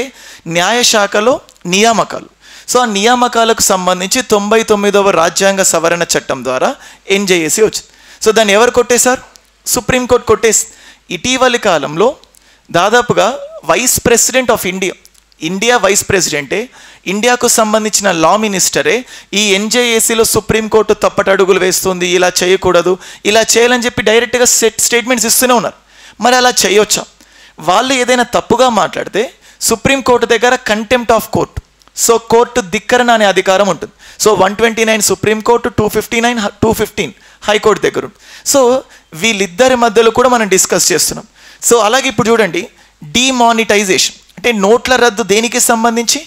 న్యాయశాఖలో నియామకాలు. సో ఆ నియామకాలకు సంబంధించి 99వ రాజ్యాంగ సవరణ చట్టం ద్వారా NJAC వచ్చింది. సో దాన్ని ఎవరు కొట్టేశారు? సుప్రీంకోర్టు కొట్టేసి. ఇటీవలి కాలంలో దాదాపుగా vice president of India vice ప్రెసిడెంటే, ఇండియాకు సంబంధించిన లా మినిస్టరే ఈ NJACలో సుప్రీంకోర్టు తప్పటడుగులు వేస్తుంది, ఇలా చేయకూడదు, ఇలా చేయాలని చెప్పి డైరెక్ట్గా స్టేట్మెంట్స్ ఇస్తూనే ఉన్నారు. మరి అలా చేయొచ్చా? వాళ్ళు ఏదైనా తప్పుగా మాట్లాడితే సుప్రీంకోర్టు దగ్గర contempt of court, so court ధిక్కరణ అనే అధికారం ఉంటుంది. సో 129 సుప్రీంకోర్టు, 259 215 హైకోర్టు దగ్గర ఉంటుంది. సో వీళ్ళిద్దరి మధ్యలో కూడా మనం డిస్కస్ చేస్తున్నాం. సో అలాగే ఇప్పుడు చూడండి, డిమానిటైజేషన్ అంటే నోట్ల రద్దు దేనికి సంబంధించి?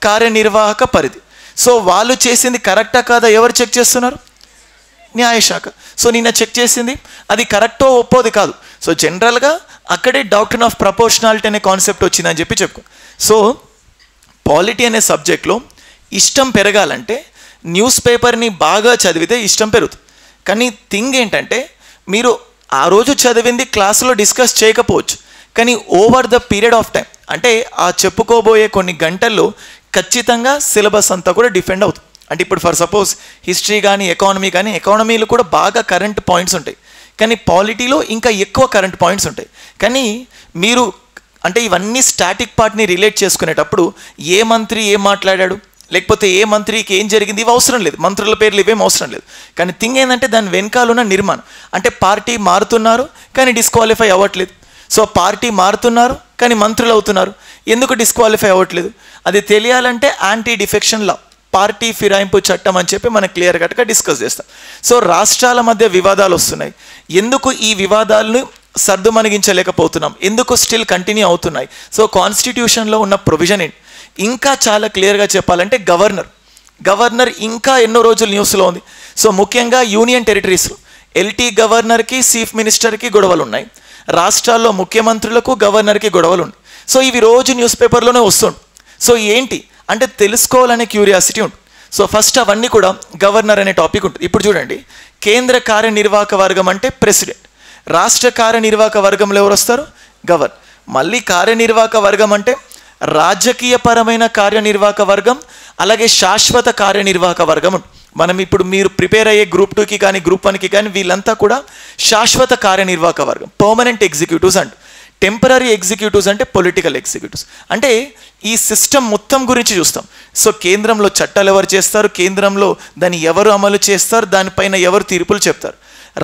కార్యనిర్వాహక పరిధి. సో వాళ్ళు చేసింది కరెక్టా కాదా ఎవరు చెక్ చేస్తున్నారు? న్యాయశాఖ. సో నిన్న చెక్ చేసింది అది కరెక్టో ఒప్పోది కాదు. సో జనరల్గా అక్కడే డాక్ట్రిన్ ఆఫ్ ప్రపోర్షనాలిటీ అనే కాన్సెప్ట్ వచ్చిందని చెప్పి చెప్పుకో. సో పాలిటీ అనే సబ్జెక్ట్లో ఇష్టం పెరగాలంటే న్యూస్ పేపర్ని బాగా చదివితే ఇష్టం పెరుగుతుంది. కానీ థింగ్ ఏంటంటే మీరు ఆ రోజు చదివింది క్లాసులో డిస్కస్ చేయకపోవచ్చు, కానీ over the period of time అంటే ఆ చెప్పుకోబోయే కొన్ని గంటల్లో ఖచ్చితంగా సిలబస్ అంతా కూడా డిఫెండ్ అవుతుంది. అంటే ఇప్పుడు ఫర్ సపోజ్ హిస్టరీ కానీ ఎకానమీ కానీ, ఎకానమీలో కూడా బాగా కరెంట్ పాయింట్స్ ఉంటాయి, కానీ పాలిటీలో ఇంకా ఎక్కువ కరెంట్ పాయింట్స్ ఉంటాయి. కానీ మీరు అంటే ఇవన్నీ స్టాటిక్ పార్ట్ని రిలేట్ చేసుకునేటప్పుడు ఏ మంత్రి ఏం మాట్లాడాడు, లేకపోతే ఏ మంత్రికి ఏం జరిగింది, ఇవి అవసరం లేదు, మంత్రుల పేర్లు ఇవేం అవసరం లేదు. కానీ థింగ్ ఏంటంటే దాని వెనకాలన్న నిర్మాణం. అంటే పార్టీ మారుతున్నారు కానీ డిస్క్వాలిఫై అవ్వట్లేదు. సో పార్టీ మారుతున్నారు కానీ మంత్రులు అవుతున్నారు, ఎందుకు డిస్క్వాలిఫై అవ్వట్లేదు? అది తెలియాలంటే యాంటీ డిఫెక్షన్ లా, పార్టీ ఫిరాయింపు చట్టం అని చెప్పి మనం క్లియర్ కట్గా డిస్కస్ చేస్తాం. సో రాష్ట్రాల మధ్య వివాదాలు వస్తున్నాయి, ఎందుకు ఈ వివాదాలను సర్దుమణిగించలేకపోతున్నాం, ఎందుకు స్టిల్ కంటిన్యూ అవుతున్నాయి? సో కాన్స్టిట్యూషన్లో ఉన్న ప్రొవిజన్ ఏంటి? ఇంకా చాలా క్లియర్గా చెప్పాలంటే గవర్నర్ ఇంకా ఎన్నో రోజులు న్యూస్లో ఉంది. సో ముఖ్యంగా యూనియన్ టెరిటరీస్లో ఎల్టీ గవర్నర్కి చీఫ్ మినిస్టర్కి గొడవలు ఉన్నాయి, రాష్ట్రాల్లో ముఖ్యమంత్రులకు గవర్నర్కి గొడవలు ఉన్నాయి. సో ఇవి రోజు న్యూస్ పేపర్లోనే వస్తుంది. సో ఏంటి అంటే తెలుసుకోవాలనే క్యూరియాసిటీ ఉంటుంది. సో ఫస్ట్ అవన్నీ కూడా గవర్నర్ అనే టాపిక్ ఉంటుంది. ఇప్పుడు చూడండి, కేంద్ర కార్యనిర్వాహక వర్గం అంటే ప్రెసిడెంట్, రాష్ట్ర కార్యనిర్వాహక వర్గంలో ఎవరు వస్తారు? గవర్నర్. మళ్ళీ కార్యనిర్వాహక వర్గం అంటే రాజకీయపరమైన కార్యనిర్వాహక వర్గం, అలాగే శాశ్వత కార్యనిర్వాహక వర్గం. మనం ఇప్పుడు మీరు ప్రిపేర్ అయ్యే గ్రూప్ 2కి కానీ గ్రూప్ 1కి కానీ వీళ్ళంతా కూడా శాశ్వత కార్యనిర్వాహక వర్గం, పర్మనెంట్ ఎగ్జిక్యూటివ్స్ అంట. టెంపరీ ఎగ్జిక్యూటివ్స్ అంటే పొలిటికల్ ఎగ్జిక్యూటివ్స్. అంటే ఈ సిస్టమ్ మొత్తం గురించి చూస్తాం. సో కేంద్రంలో చట్టాలు ఎవరు చేస్తారు, కేంద్రంలో దాన్ని ఎవరు అమలు చేస్తారు, దానిపైన ఎవరు తీర్పులు చెప్తారు,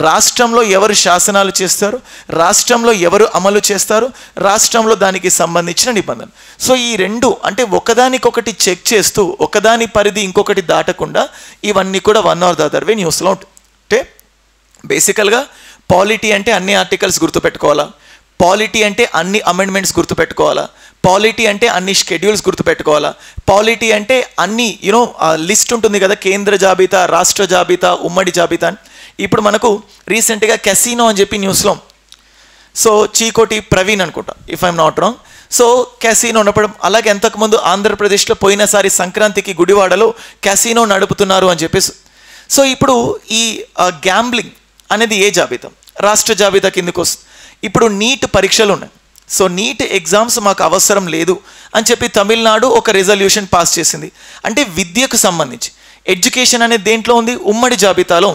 రాష్ట్రంలో ఎవరు శాసనాలు చేస్తారు, రాష్ట్రంలో ఎవరు అమలు చేస్తారు, రాష్ట్రంలో దానికి సంబంధించిన నిబంధనలు. సో ఈ రెండు అంటే ఒకదానికొకటి చెక్ చేస్తూ ఒకదాని పరిధి ఇంకొకటి దాటకుండా ఇవన్నీ కూడా one or the other way న్యూస్లో ఉంటుంది. అంటే బేసికల్గా పాలిటీ అంటే అన్ని ఆర్టికల్స్ గుర్తుపెట్టుకోవాలా, పాలిటీ అంటే అన్ని అమెండ్మెంట్స్ గుర్తుపెట్టుకోవాలా, పాలిటీ అంటే అన్ని షెడ్యూల్స్ గుర్తుపెట్టుకోవాలా, పాలిటీ అంటే అన్ని లిస్ట్ ఉంటుంది కదా, కేంద్ర జాబితా, రాష్ట్ర జాబితా, ఉమ్మడి జాబితా. ఇప్పుడు మనకు రీసెంట్గా కెసినో అని చెప్పి న్యూస్లో, సో చీకోటి ప్రవీణ్ అనుకుంటా if I'm not wrong. So casino నడపడం, అలాగే అంతకుముందు ఆంధ్రప్రదేశ్లో పోయినసారి సంక్రాంతికి గుడివాడలో క్యాసినో నడుపుతున్నారు అని చెప్పేసి. సో ఇప్పుడు ఈ గ్యాంబ్లింగ్ అనేది ఏ జాబితా? రాష్ట్ర జాబితా కిందకు వస్తుంది. ఇప్పుడు నీట్ పరీక్షలు ఉన్నాయి. సో నీట్ ఎగ్జామ్స్ మాకు అవసరం లేదు అని చెప్పి తమిళనాడు ఒక రెజల్యూషన్ పాస్ చేసింది. అంటే విద్యకు సంబంధించి ఎడ్యుకేషన్ అనేది దేంట్లో ఉంది? ఉమ్మడి జాబితాలో.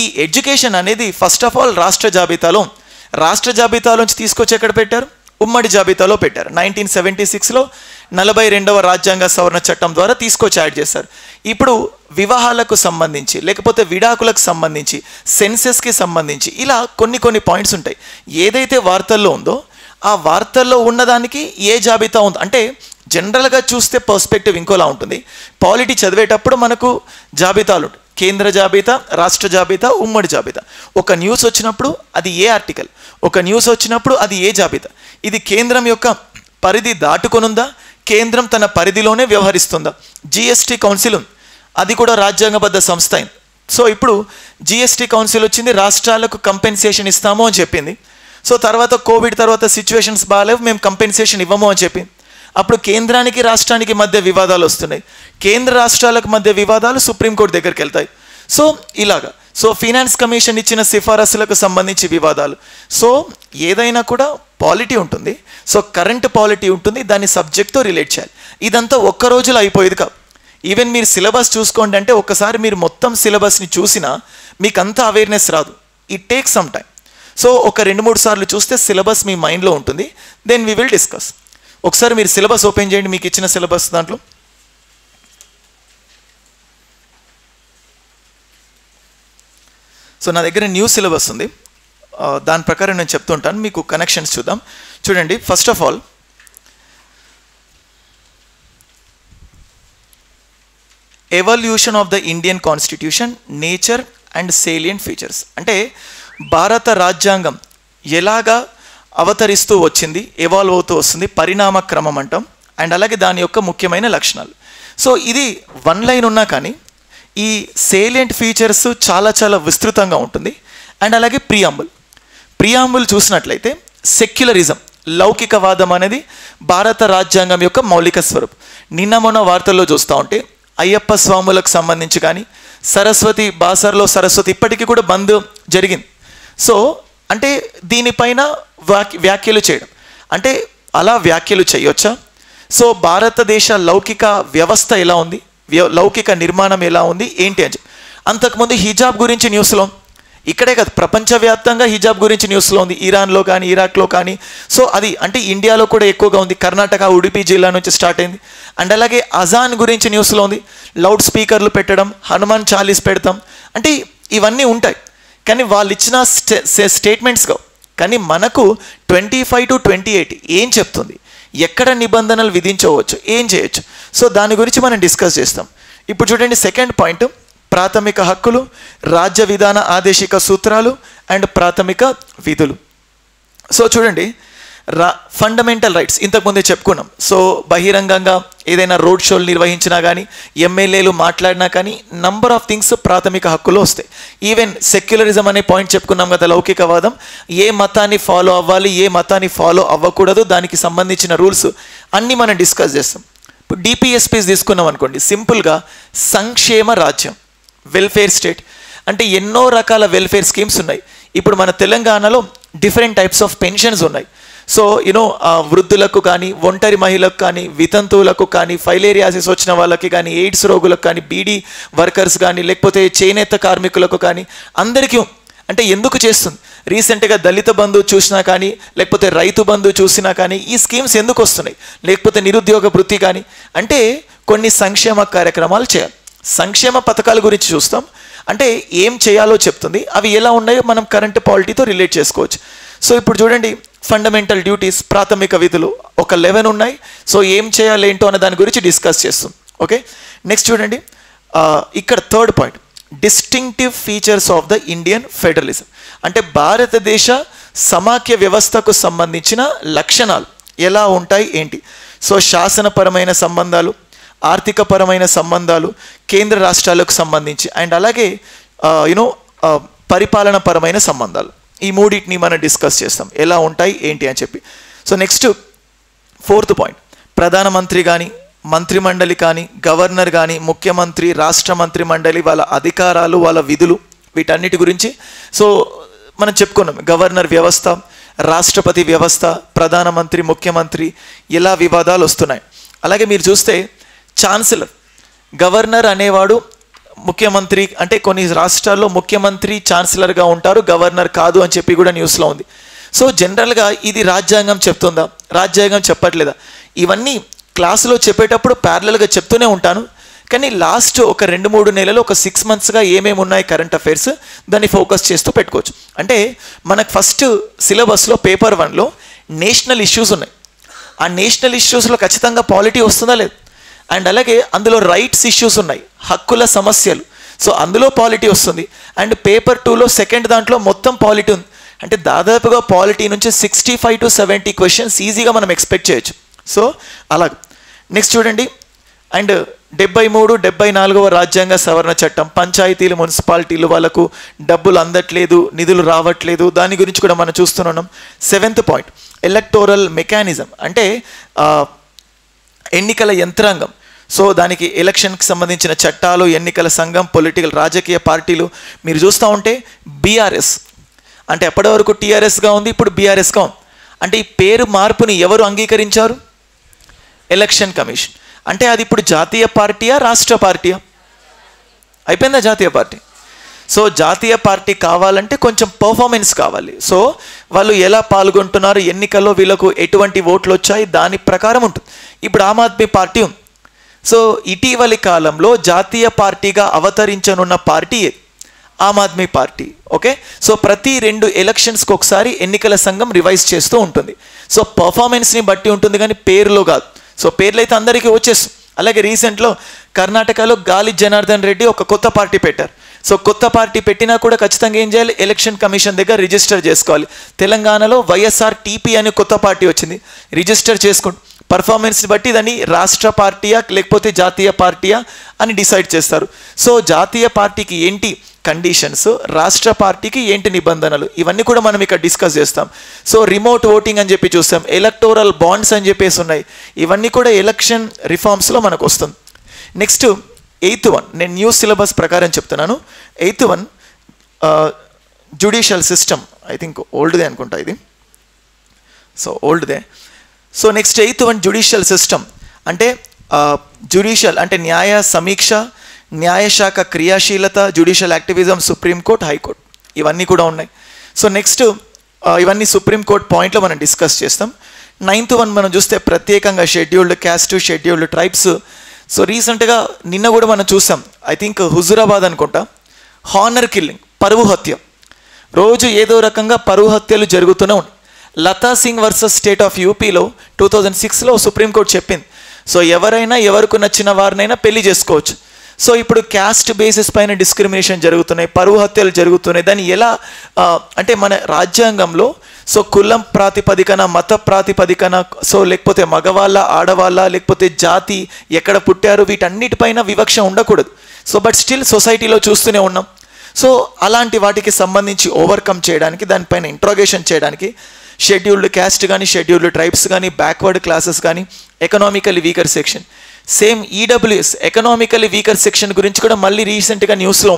ఈ ఎడ్యుకేషన్ అనేది ఫస్ట్ ఆఫ్ ఆల్ రాష్ట్ర జాబితాలోంచి తీసుకొచ్చి ఎక్కడ పెట్టారు? ఉమ్మడి జాబితాలో పెట్టారు. 1976లో 42వ రాజ్యాంగ సవరణ చట్టం ద్వారా తీసుకొచ్చి యాడ్ చేశారు. ఇప్పుడు వివాహాలకు సంబంధించి, లేకపోతే విడాకులకు సంబంధించి, సెన్సెస్కి సంబంధించి ఇలా కొన్ని పాయింట్స్ ఉంటాయి. ఏదైతే వార్తల్లో ఉందో ఆ వార్తల్లో ఉన్నదానికి ఏ జాబితా ఉందో, అంటే జనరల్గా చూస్తే పర్స్పెక్టివ్ ఇంకోలా ఉంటుంది. పాలిటీ చదివేటప్పుడు మనకు జాబితాలు ఉంటాయి, కేంద్ర జాబితా, రాష్ట్ర జాబితా, ఉమ్మడి జాబితా. ఒక న్యూస్ వచ్చినప్పుడు అది ఏ ఆర్టికల్, ఒక న్యూస్ వచ్చినప్పుడు అది ఏ జాబితా, ఇది కేంద్రం యొక్క పరిధి దాటుకొనుందా, కేంద్రం తన పరిధిలోనే వ్యవహరిస్తుందా? జిఎస్టీ కౌన్సిల్ ఉంది, అది కూడా రాజ్యాంగబద్ధ సంస్థ అయింది. సో ఇప్పుడు జిఎస్టీ కౌన్సిల్ వచ్చింది, రాష్ట్రాలకు కంపెన్సేషన్ ఇస్తాము అని చెప్పింది. సో తర్వాత కోవిడ్ తర్వాత సిచ్యువేషన్స్ బాగాలేవు, మేము కంపెన్సేషన్ ఇవ్వము అని చెప్పింది. అప్పుడు కేంద్రానికి రాష్ట్రానికి మధ్య వివాదాలు వస్తున్నాయి, కేంద్ర రాష్ట్రాలకు మధ్య వివాదాలు సుప్రీంకోర్టు దగ్గరికి వెళ్తాయి. సో ఇలాగా సో ఫినాన్స్ కమిషన్ ఇచ్చిన సిఫారసులకు సంబంధించి వివాదాలు. సో ఏదైనా కూడా పాలిటీ ఉంటుంది, సో కరెంట్ పాలిటీ ఉంటుంది, దాని సబ్జెక్ట్తో రిలేట్ చేయాలి. ఇదంతా ఒక్క రోజులో అయిపోయేది కాదు. ఈవెన్ మీరు సిలబస్ చూసుకోండి అంటే ఒక్కసారి మీరు మొత్తం సిలబస్ని చూసినా మీకు అంత అవేర్నెస్ రాదు, it takes some time. So ఒక 2-3 సార్లు చూస్తే సిలబస్ మీ మైండ్లో ఉంటుంది, దెన్ వీ విల్ డిస్కస్. ఒకసారి మీరు సిలబస్ ఓపెన్ చేయండి, మీకు ఇచ్చిన సిలబస్ దాంట్లో. సో నా దగ్గర న్యూ సిలబస్ ఉంది, దాని ప్రకారం నేను చెప్తుంటాను, మీకు కనెక్షన్స్ చూద్దాం. చూడండి, first of all evolution of the Indian constitution, nature and salient features. అంటే భారత రాజ్యాంగం ఎలాగా అవతరిస్తూ వచ్చింది, ఎవాల్వ్ అవుతూ వస్తుంది, పరిణామ క్రమం అంటాం. అండ్ అలాగే దాని యొక్క ముఖ్యమైన లక్షణాలు. సో ఇది వన్ లైన్ ఉన్నా కానీ ఈ సేలియంట్ ఫీచర్స్ చాలా చాలా విస్తృతంగా ఉంటుంది. అండ్ అలాగే ప్రియాంబుల్ చూసినట్లయితే సెక్యులరిజం, లౌకికవాదం అనేది భారత రాజ్యాంగం యొక్క మౌలిక స్వరూపం. నిన్న మొన్న వార్తల్లో చూస్తూ ఉంటే అయ్యప్ప స్వాములకు సంబంధించి కానీ సరస్వతి బాసర్లో సరస్వతి ఇప్పటికీ కూడా బంద్ జరిగింది. సో అంటే దీనిపైన వ్యాఖ్యలు చేయడం, అంటే అలా వ్యాఖ్యలు చేయొచ్చా? సో భారతదేశ లౌకిక వ్యవస్థ ఎలా ఉంది, లౌకిక నిర్మాణం ఎలా ఉంది ఏంటి అని. అంతకుముందు హిజాబ్ గురించి న్యూస్లో, ఇక్కడే కాదు ప్రపంచవ్యాప్తంగా హిజాబ్ గురించి న్యూస్లో ఉంది, ఇరాన్లో కానీ ఇరాక్లో కానీ. సో అది అంటే ఇండియాలో కూడా ఎక్కువగా ఉంది, కర్ణాటక ఉడిపి జిల్లా నుంచి స్టార్ట్ అయింది. అండ్ అలాగే అజాన్ గురించి న్యూస్లో ఉంది, లౌడ్ స్పీకర్లు పెట్టడం, హనుమాన్ చాలీస్ పెడతాం, అంటే ఇవన్నీ ఉంటాయి. కానీ వాళ్ళు ఇచ్చిన స్టేట్మెంట్స్గా, కానీ మనకు 25 to 28 ఏం చెప్తుంది, ఎక్కడ నిబంధనలు విధించవచ్చు, ఏం చేయొచ్చు. సో దాని గురించి మనం డిస్కస్ చేస్తాం. ఇప్పుడు చూడండి, సెకండ్ పాయింట్ ప్రాథమిక హక్కులు, రాజ్య విధాన ఆదేశిక సూత్రాలు అండ్ ప్రాథమిక విధులు. సో చూడండి, ఫండమెంటల్ రైట్స్ ఇంతకుముందే చెప్పుకున్నాం. సో బహిరంగంగా ఏదైనా రోడ్ షోలు నిర్వహించినా కానీ, ఎమ్మెల్యేలు మాట్లాడినా కానీ నంబర్ ఆఫ్ థింగ్స్ ప్రాథమిక హక్కులు వస్తాయి. ఈవెన్ సెక్యులరిజం అనే పాయింట్ చెప్పుకున్నాం కదా, లౌకికవాదం, ఏ మతాన్ని ఫాలో అవ్వాలి, ఏ మతాన్ని ఫాలో అవ్వకూడదు, దానికి సంబంధించిన రూల్స్ అన్నీ మనం డిస్కస్ చేస్తాం. ఇప్పుడు డిపిఎస్పీస్ తీసుకున్నాం అనుకోండి, సింపుల్గా సంక్షేమ రాజ్యం, వెల్ఫేర్ స్టేట్, అంటే ఎన్నో రకాల వెల్ఫేర్ స్కీమ్స్ ఉన్నాయి. ఇప్పుడు మన తెలంగాణలో డిఫరెంట్ టైప్స్ ఆఫ్ పెన్షన్స్ ఉన్నాయి. సో వృద్ధులకు కానీ, ఒంటరి మహిళలకు కానీ, వితంతువులకు కానీ, ఫైలేరియాసిస్ వచ్చిన వాళ్ళకి కానీ, ఎయిడ్స్ రోగులకు కానీ, బీడీ వర్కర్స్ కానీ, లేకపోతే చేనేత కార్మికులకు కానీ, అందరికీ అంటే ఎందుకు చేస్తుంది. రీసెంట్గా దళిత బంధు చూసినా కానీ, లేకపోతే రైతు బంధు చూసినా కానీ ఈ స్కీమ్స్ ఎందుకు వస్తున్నాయి, లేకపోతే నిరుద్యోగ వృత్తి కానీ, అంటే కొన్ని సంక్షేమ కార్యక్రమాలు చేయాలి. సంక్షేమ పథకాల గురించి చూస్తాం, అంటే ఏం చేయాలో చెప్తుంది, అవి ఎలా ఉన్నాయో మనం కరెంట్ పాలిటీతో రిలేట్ చేసుకోవచ్చు. సో ఇప్పుడు చూడండి, ఫండమెంటల్ డ్యూటీస్, ప్రాథమిక విధులు ఒక 11 ఉన్నాయి. సో ఏం చేయాలి ఏంటో అనే దాని గురించి డిస్కస్ చేస్తుంది. ఓకే, నెక్స్ట్ చూడండి, ఇక్కడ third point distinctive features of the Indian federalism, అంటే భారతదేశ సమాఖ్య వ్యవస్థకు సంబంధించిన లక్షణాలు ఎలా ఉంటాయి ఏంటి. సో శాసనపరమైన సంబంధాలు, ఆర్థికపరమైన సంబంధాలు, కేంద్ర రాష్ట్రాలకు సంబంధించి, అండ్ అలాగే పరిపాలన పరమైన సంబంధాలు, ఈ మూడింటిని మనం డిస్కస్ చేస్తాం ఎలా ఉంటాయి ఏంటి అని చెప్పి. సో నెక్స్ట్ ఫోర్త్ పాయింట్, ప్రధానమంత్రి కానీ, మంత్రిమండలి కానీ, గవర్నర్ కానీ, ముఖ్యమంత్రి, రాష్ట్ర మంత్రి మండలి, వాళ్ళ అధికారాలు, వాళ్ళ విధులు, వీటన్నిటి గురించి సో మనం చెప్పుకున్నాం. గవర్నర్ వ్యవస్థ, రాష్ట్రపతి వ్యవస్థ, ప్రధానమంత్రి, ముఖ్యమంత్రి, ఎలా వివాదాలు వస్తున్నాయి. అలాగే మీరు చూస్తే ఛాన్సలర్, గవర్నర్ అనేవాడు ముఖ్యమంత్రి, అంటే కొన్ని రాష్ట్రాల్లో ముఖ్యమంత్రి ఛాన్సలర్గా ఉంటారు, గవర్నర్ కాదు అని చెప్పి కూడా న్యూస్లో ఉంది. సో జనరల్గా ఇది రాజ్యాంగం చెప్తుందా, రాజ్యాంగం చెప్పట్లేదా, ఇవన్నీ క్లాసులో చెప్పేటప్పుడు ప్యారలల్గా చెప్తూనే ఉంటాను. కానీ లాస్ట్ ఒక 2-3 నెలలు, ఒక 6 monthsగా ఏమేమి ఉన్నాయి కరెంట్ అఫైర్స్, దాన్ని ఫోకస్ చేస్తూ పెట్టుకోవచ్చు. అంటే మనకు ఫస్ట్ సిలబస్లో పేపర్ 1లో నేషనల్ ఇష్యూస్ ఉన్నాయి. ఆ నేషనల్ ఇష్యూస్లో ఖచ్చితంగా పాలిటీ వస్తుందా లేదు. అండ్ అలాగే అందులో రైట్స్ ఇష్యూస్ ఉన్నాయి, హక్కుల సమస్యలు, సో అందులో పాలిటీ వస్తుంది. అండ్ పేపర్ 2లో సెకండ్ దాంట్లో మొత్తం పాలిటీ ఉంది. అంటే దాదాపుగా పాలిటీ నుంచి 65 to 70 క్వశ్చన్స్ ఈజీగా మనం ఎక్స్పెక్ట్ చేయొచ్చు. సో అలాగే నెక్స్ట్ చూడండి, అండ్ 73, 74వ రాజ్యాంగ సవరణ చట్టం, పంచాయతీలు, మున్సిపాలిటీలు వాళ్ళకు డబ్బులు అందట్లేదు, నిధులు రావట్లేదు, దాని గురించి కూడా మనం చూస్తున్నాం. 7th పాయింట్ ఎలక్టోరల్ మెకానిజం, అంటే ఎన్నికల యంత్రాంగం. సో దానికి ఎలక్షన్కి సంబంధించిన చట్టాలు, ఎన్నికల సంఘం, పొలిటికల్ రాజకీయ పార్టీలు. మీరు చూస్తూ ఉంటే బీఆర్ఎస్, అంటే ఎప్పటి వరకు టీఆర్ఎస్గా ఉంది, ఇప్పుడు బీఆర్ఎస్గా ఉంది. అంటే ఈ పేరు మార్పుని ఎవరు అంగీకరించారు? Election commission. అంటే అది ఇప్పుడు జాతీయ పార్టీయా, రాష్ట్ర పార్టీయా? అయిపోయిందా జాతీయ పార్టీ. సో జాతీయ పార్టీ కావాలంటే కొంచెం పర్ఫార్మెన్స్ కావాలి. సో వాళ్ళు ఎలా పాల్గొంటున్నారు ఎన్నికల్లో, వీళ్ళకు ఎటువంటి ఓట్లు వచ్చాయి, దాని ప్రకారం ఉంటుంది. ఇప్పుడు ఆమ్ ఆద్మీ పార్టీ ఉంది. సో ఇటీవలి కాలంలో జాతీయ పార్టీగా అవతరించనున్న party Aam Aadmi party. Okay, so ప్రతి 2 ఎలక్షన్స్కి ఒకసారి ఎన్నికల సంఘం రివైజ్ చేస్తూ ఉంటుంది. సో పర్ఫార్మెన్స్ని బట్టి ఉంటుంది కానీ పేరులో కాదు. సో పేర్లు అయితే అందరికీ వచ్చేస్తుంది. అలాగే రీసెంట్లో కర్ణాటకలో గాలి జనార్దన్ రెడ్డి ఒక కొత్త పార్టీ పెట్టారు. సో కొత్త పార్టీ పెట్టినా కూడా ఖచ్చితంగా ఏం చేయాలి, ఎలక్షన్ కమిషన్ దగ్గర రిజిస్టర్ చేసుకోవాలి. తెలంగాణలో వైఎస్ఆర్ టీపీ అనే కొత్త పార్టీ వచ్చింది, రిజిస్టర్ చేసుకోండి. పర్ఫార్మెన్స్ని బట్టి దాన్ని రాష్ట్ర పార్టీయా లేకపోతే జాతీయ పార్టీయా అని డిసైడ్ చేస్తారు. సో జాతీయ పార్టీకి ఏంటి కండిషన్స్, రాష్ట్ర పార్టీకి ఏంటి నిబంధనలు, ఇవన్నీ కూడా మనం ఇక్కడ డిస్కస్ చేస్తాం. సో రిమోట్ ఓటింగ్ అని చెప్పి చూస్తాం, ఎలక్టోరల్ బాండ్స్ అని చెప్పేసి ఉన్నాయి. ఇవన్నీ కూడా ఎలక్షన్ రిఫార్మ్స్లో మనకు వస్తుంది. నెక్స్ట్ 8th one, నేను న్యూ సిలబస్ ప్రకారం చెప్తున్నాను. 8th one judicial system, I think ఓల్డ్దే అనుకుంటా ఇది. సో ఓల్డ్దే. So next 8th one judicial system అంటే జ్యుడిషియల్ అంటే న్యాయ సమీక్ష, న్యాయశాఖ క్రియాశీలత, జ్యుడిషియల్ యాక్టివిజం, సుప్రీంకోర్టు, హైకోర్టు, ఇవన్నీ కూడా ఉన్నాయి. సో నెక్స్ట్ ఇవన్నీ సుప్రీంకోర్టు పాయింట్లో మనం డిస్కస్ చేస్తాం. 9th one మనం చూస్తే ప్రత్యేకంగా scheduled caste, scheduled tribes. So రీసెంట్గా నిన్న కూడా మనం చూసాం, ఐ థింక్ హుజురాబాద్ అనుకుంటా, హానర్ కిల్లింగ్, పరువు హత్య. రోజు ఏదో రకంగా పరువు హత్యలు జరుగుతూనే ఉన్నాయి. Lata Singh versus state of యూపీలో 2006లో సుప్రీంకోర్టు చెప్పింది, సో ఎవరైనా ఎవరికి నచ్చిన వారినైనా పెళ్లి చేసుకోవచ్చు. సో ఇప్పుడు క్యాస్ట్ బేసిస్ పైన డిస్క్రిమినేషన్ జరుగుతున్నాయి, పరువు హత్యలు జరుగుతున్నాయి. దాన్ని ఎలా అంటే మన రాజ్యాంగంలో సో కులం ప్రాతిపదికన, మత ప్రాతిపదికన, సో లేకపోతే మగవాళ్ళ ఆడవాళ్ళ లేకపోతే జాతి, ఎక్కడ పుట్టారు, వీటన్నిటిపైన వివక్ష ఉండకూడదు. సో బట్ స్టిల్ సొసైటీలో చూస్తూనే ఉన్నాం. సో అలాంటి వాటికి సంబంధించి ఓవర్కమ్ చేయడానికి, దానిపైన ఇంట్రోగేషన్ చేయడానికి షెడ్యూల్డ్ క్యాస్ట్ కానీ, షెడ్యూల్డ్ ట్రైబ్స్ కానీ, బ్యాక్వర్డ్ క్లాసెస్ కానీ, economically weaker section. Same EWS economically weaker section గురించి కూడా మళ్ళీ రీసెంట్గా న్యూస్లో.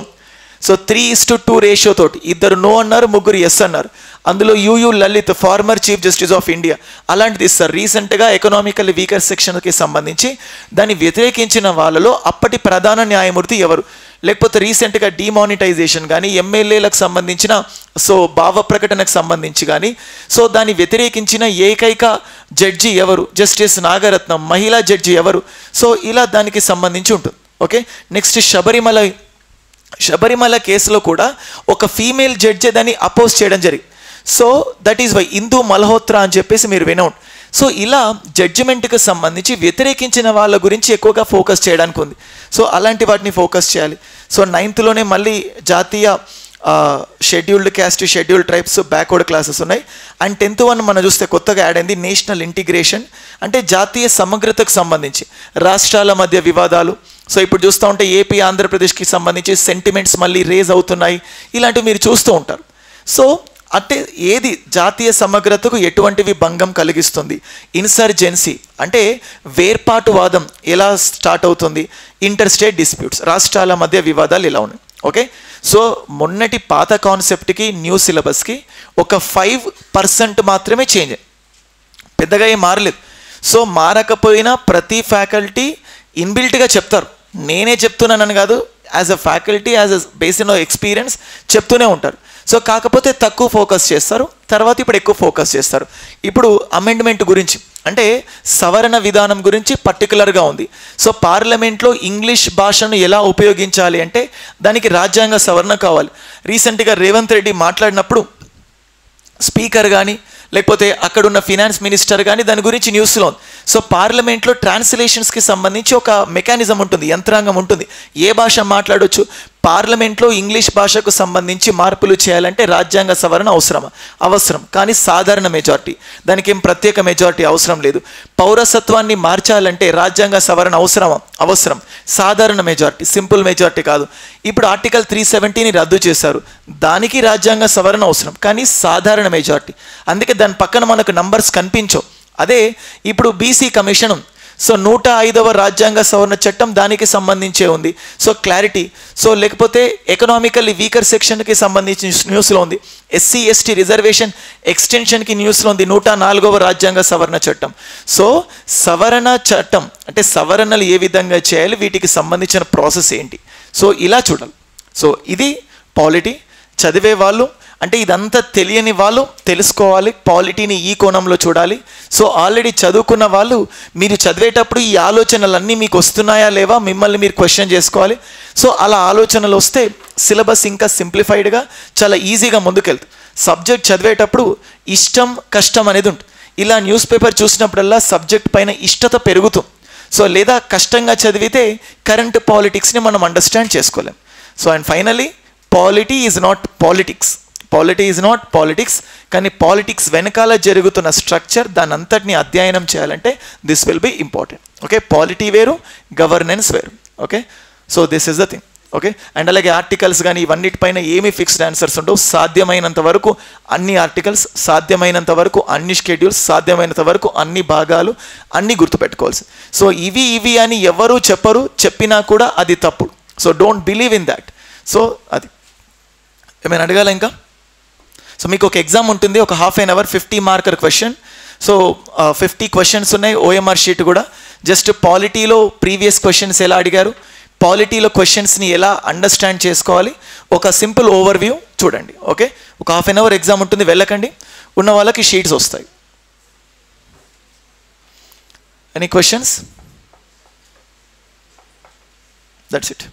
సో 3:2 రేషియో తోటి 2 నో అన్నారు, 3 ఎస్ అన్నారు. అందులో EU Lalit, former chief justice of India, అలాంటిది ఇస్తారు. రీసెంట్గా ఎకనామికల్లీ వీకర్ సెక్షన్కి సంబంధించి దాన్ని వ్యతిరేకించిన వాళ్ళలో అప్పటి ప్రధాన న్యాయమూర్తి ఎవరు, లేకపోతే రీసెంట్గా డిమానిటైజేషన్ కానీ, ఎమ్మెల్యేలకు సంబంధించిన సో భావ ప్రకటనకు సంబంధించి కానీ, సో దాన్ని వ్యతిరేకించిన ఏకైక జడ్జి ఎవరు, జస్టిస్ నాగరత్నం, మహిళా జడ్జి ఎవరు, సో ఇలా దానికి సంబంధించి ఉంటుంది. ఓకే, నెక్స్ట్ శబరిమల కేసులో కూడా ఒక ఫీమేల్ జడ్జి దాన్ని అపోజ్ చేయడం జరిగింది. సో దట్ ఈస్ వై ఇందు మల్హోత్రా అని చెప్పేసి మీరు వినౌట్. సో ఇలా జడ్జిమెంట్కి సంబంధించి వ్యతిరేకించిన వాళ్ళ గురించి ఎక్కువగా ఫోకస్ చేయడానికి ఉంది. సో అలాంటి వాటిని ఫోకస్ చేయాలి. సో 9th లోనే మళ్ళీ జాతీయ scheduled caste, scheduled tribes, backward classes ఉన్నాయి. అండ్ 10th one మనం చూస్తే కొత్తగా యాడ్ అయింది నేషనల్ ఇంటిగ్రేషన్, అంటే జాతీయ సమగ్రతకు సంబంధించి రాష్ట్రాల మధ్య వివాదాలు. సో ఇప్పుడు చూస్తూ ఉంటే ఏపీ, ఆంధ్రప్రదేశ్కి సంబంధించి సెంటిమెంట్స్ మళ్ళీ రేజ్ అవుతున్నాయి, ఇలాంటివి మీరు చూస్తూ ఉంటారు. సో అంటే ఏది జాతీయ సమగ్రతకు ఎటువంటివి భంగం కలిగిస్తుంది, ఇన్సర్జెన్సీ అంటే వేర్పాటువాదం ఎలా స్టార్ట్ అవుతుంది, ఇంటర్ స్టేట్ డిస్ప్యూట్స్, రాష్ట్రాల మధ్య వివాదాలు ఎలా ఉన్నాయి. ఓకే, సో మొన్నటి పాత కాన్సెప్ట్కి న్యూ సిలబస్కి ఒక 5% మాత్రమే చేంజ్, పెద్దగా ఏం మారలేదు. సో మారకపోయినా ప్రతి ఫ్యాకల్టీ ఇన్బిల్ట్గా చెప్తారు, నేనే చెప్తున్నానని కాదు, as a faculty, as a based on experience చెప్తూనే ఉంటారు. సో కాకపోతే తక్కువ ఫోకస్ చేస్తారు, తర్వాత ఇప్పుడు ఎక్కువ ఫోకస్ చేస్తారు. ఇప్పుడు అమెండ్మెంట్ గురించి అంటే సవరణ విధానం గురించి పర్టికులర్గా ఉంది. సో పార్లమెంట్లో ఇంగ్లీష్ భాషను ఎలా ఉపయోగించాలి అంటే దానికి రాజ్యాంగ సవరణ కావాలి. రీసెంట్గా రేవంత్ రెడ్డి మాట్లాడినప్పుడు స్పీకర్ కానీ లేకపోతే అక్కడున్న ఫినాన్స్ మినిస్టర్ కానీ దాని గురించి న్యూస్లో ఉంది. సో పార్లమెంట్లో ట్రాన్స్లేషన్స్కి సంబంధించి ఒక మెకానిజం ఉంటుంది, యంత్రాంగం ఉంటుంది, ఏ భాష మాట్లాడవచ్చు. పార్లమెంట్లో ఇంగ్లీష్ భాషకు సంబంధించి మార్పులు చేయాలంటే రాజ్యాంగ సవరణ అవసరం, కానీ సాధారణ మెజారిటీ, దానికి ఏం ప్రత్యేక మెజారిటీ అవసరం లేదు. పౌరసత్వాన్ని మార్చాలంటే రాజ్యాంగ సవరణ అవసరం, సాధారణ మెజారిటీ, సింపుల్ మెజారిటీ కాదు. ఇప్పుడు ఆర్టికల్ 370ని రద్దు చేశారు, దానికి రాజ్యాంగ సవరణ అవసరం, కానీ సాధారణ మెజారిటీ. అందుకే దాని పక్కన మనకు నంబర్స్ కనిపించవు. అదే ఇప్పుడు బీసీ కమిషన్ ఉంది. సో 105వ రాజ్యాంగ సవరణ చట్టం దానికి సంబంధించే ఉంది. So clarity. సో లేకపోతే ఎకనామికల్లీ వీకర్ సెక్షన్కి సంబంధించి న్యూస్లో ఉంది, ఎస్సీ ఎస్టీ రిజర్వేషన్ ఎక్స్టెన్షన్కి న్యూస్లో ఉంది 104వ రాజ్యాంగ సవరణ చట్టం. సో సవరణ చట్టం అంటే సవరణలు ఏ విధంగా చేయాలి, వీటికి సంబంధించిన ప్రాసెస్ ఏంటి, సో ఇలా చూడాలి. సో ఇది పాలిటీ చదివే వాళ్ళు అంటే ఇదంతా తెలియని వాళ్ళు తెలుసుకోవాలి, పాలిటీని ఈ కోణంలో చూడాలి. సో ఆల్రెడీ చదువుకున్న వాళ్ళు మీరు చదివేటప్పుడు ఈ ఆలోచనలన్నీ మీకు వస్తున్నాయా లేవా మిమ్మల్ని మీరు క్వశ్చన్ చేసుకోవాలి. సో అలా ఆలోచనలు వస్తే సిలబస్ ఇంకా సింప్లిఫైడ్గా చాలా ఈజీగా ముందుకెళ్తుంది. సబ్జెక్ట్ చదివేటప్పుడు ఇష్టం కష్టం అనేది ఉంటుంది. ఇలా న్యూస్ పేపర్ చూసినప్పుడల్లా సబ్జెక్ట్ పైన ఇష్టత పెరుగుతుంది. సో లేదా కష్టంగా చదివితే కరెంట్ పాలిటిక్స్ని మనం అండర్స్టాండ్ చేసుకోలేం. So and finally polity is not politics. Polity is not politics. కానీ పాలిటిక్స్ వెనకాల జరుగుతున్న స్ట్రక్చర్ దాని అంతటిని అధ్యయనం చేయాలంటే this will be important. Okay, polity వేరు, గవర్నెన్స్ వేరు. Okay, so this is the thing. Okay, and అలాగే ఆర్టికల్స్ కానీ ఇవన్నిటిపైన ఏమీ ఫిక్స్డ్ ఆన్సర్స్ ఉండవు. సాధ్యమైనంత వరకు అన్ని ఆర్టికల్స్, సాధ్యమైనంత వరకు అన్ని షెడ్యూల్స్, సాధ్యమైనంత వరకు అన్ని భాగాలు అన్నీ గుర్తుపెట్టుకోవాల్సి. సో ఇవి అని ఎవరు చెప్పరు, చెప్పినా కూడా అది తప్పుడు. So don't believe in that. So అది ఏమైనా అడగాల ఇంకా? సో మీకు ఒక ఎగ్జామ్ ఉంటుంది, ఒక half an hour 50 marker question. So 50 questions ఉన్నాయి, ఓఎంఆర్ షీట్ కూడా. జస్ట్ పాలిటీలో ప్రీవియస్ క్వశ్చన్స్ ఎలా అడిగారు, పాలిటీలో క్వశ్చన్స్ని ఎలా అండర్స్టాండ్ చేసుకోవాలి, ఒక సింపుల్ ఓవర్వ్యూ చూడండి. ఓకే, ఒక హాఫ్ అన్ అవర్ ఎగ్జామ్ ఉంటుంది, వెళ్ళకండి. ఉన్న వాళ్ళకి షీట్స్ వస్తాయి. Any questions? That's it.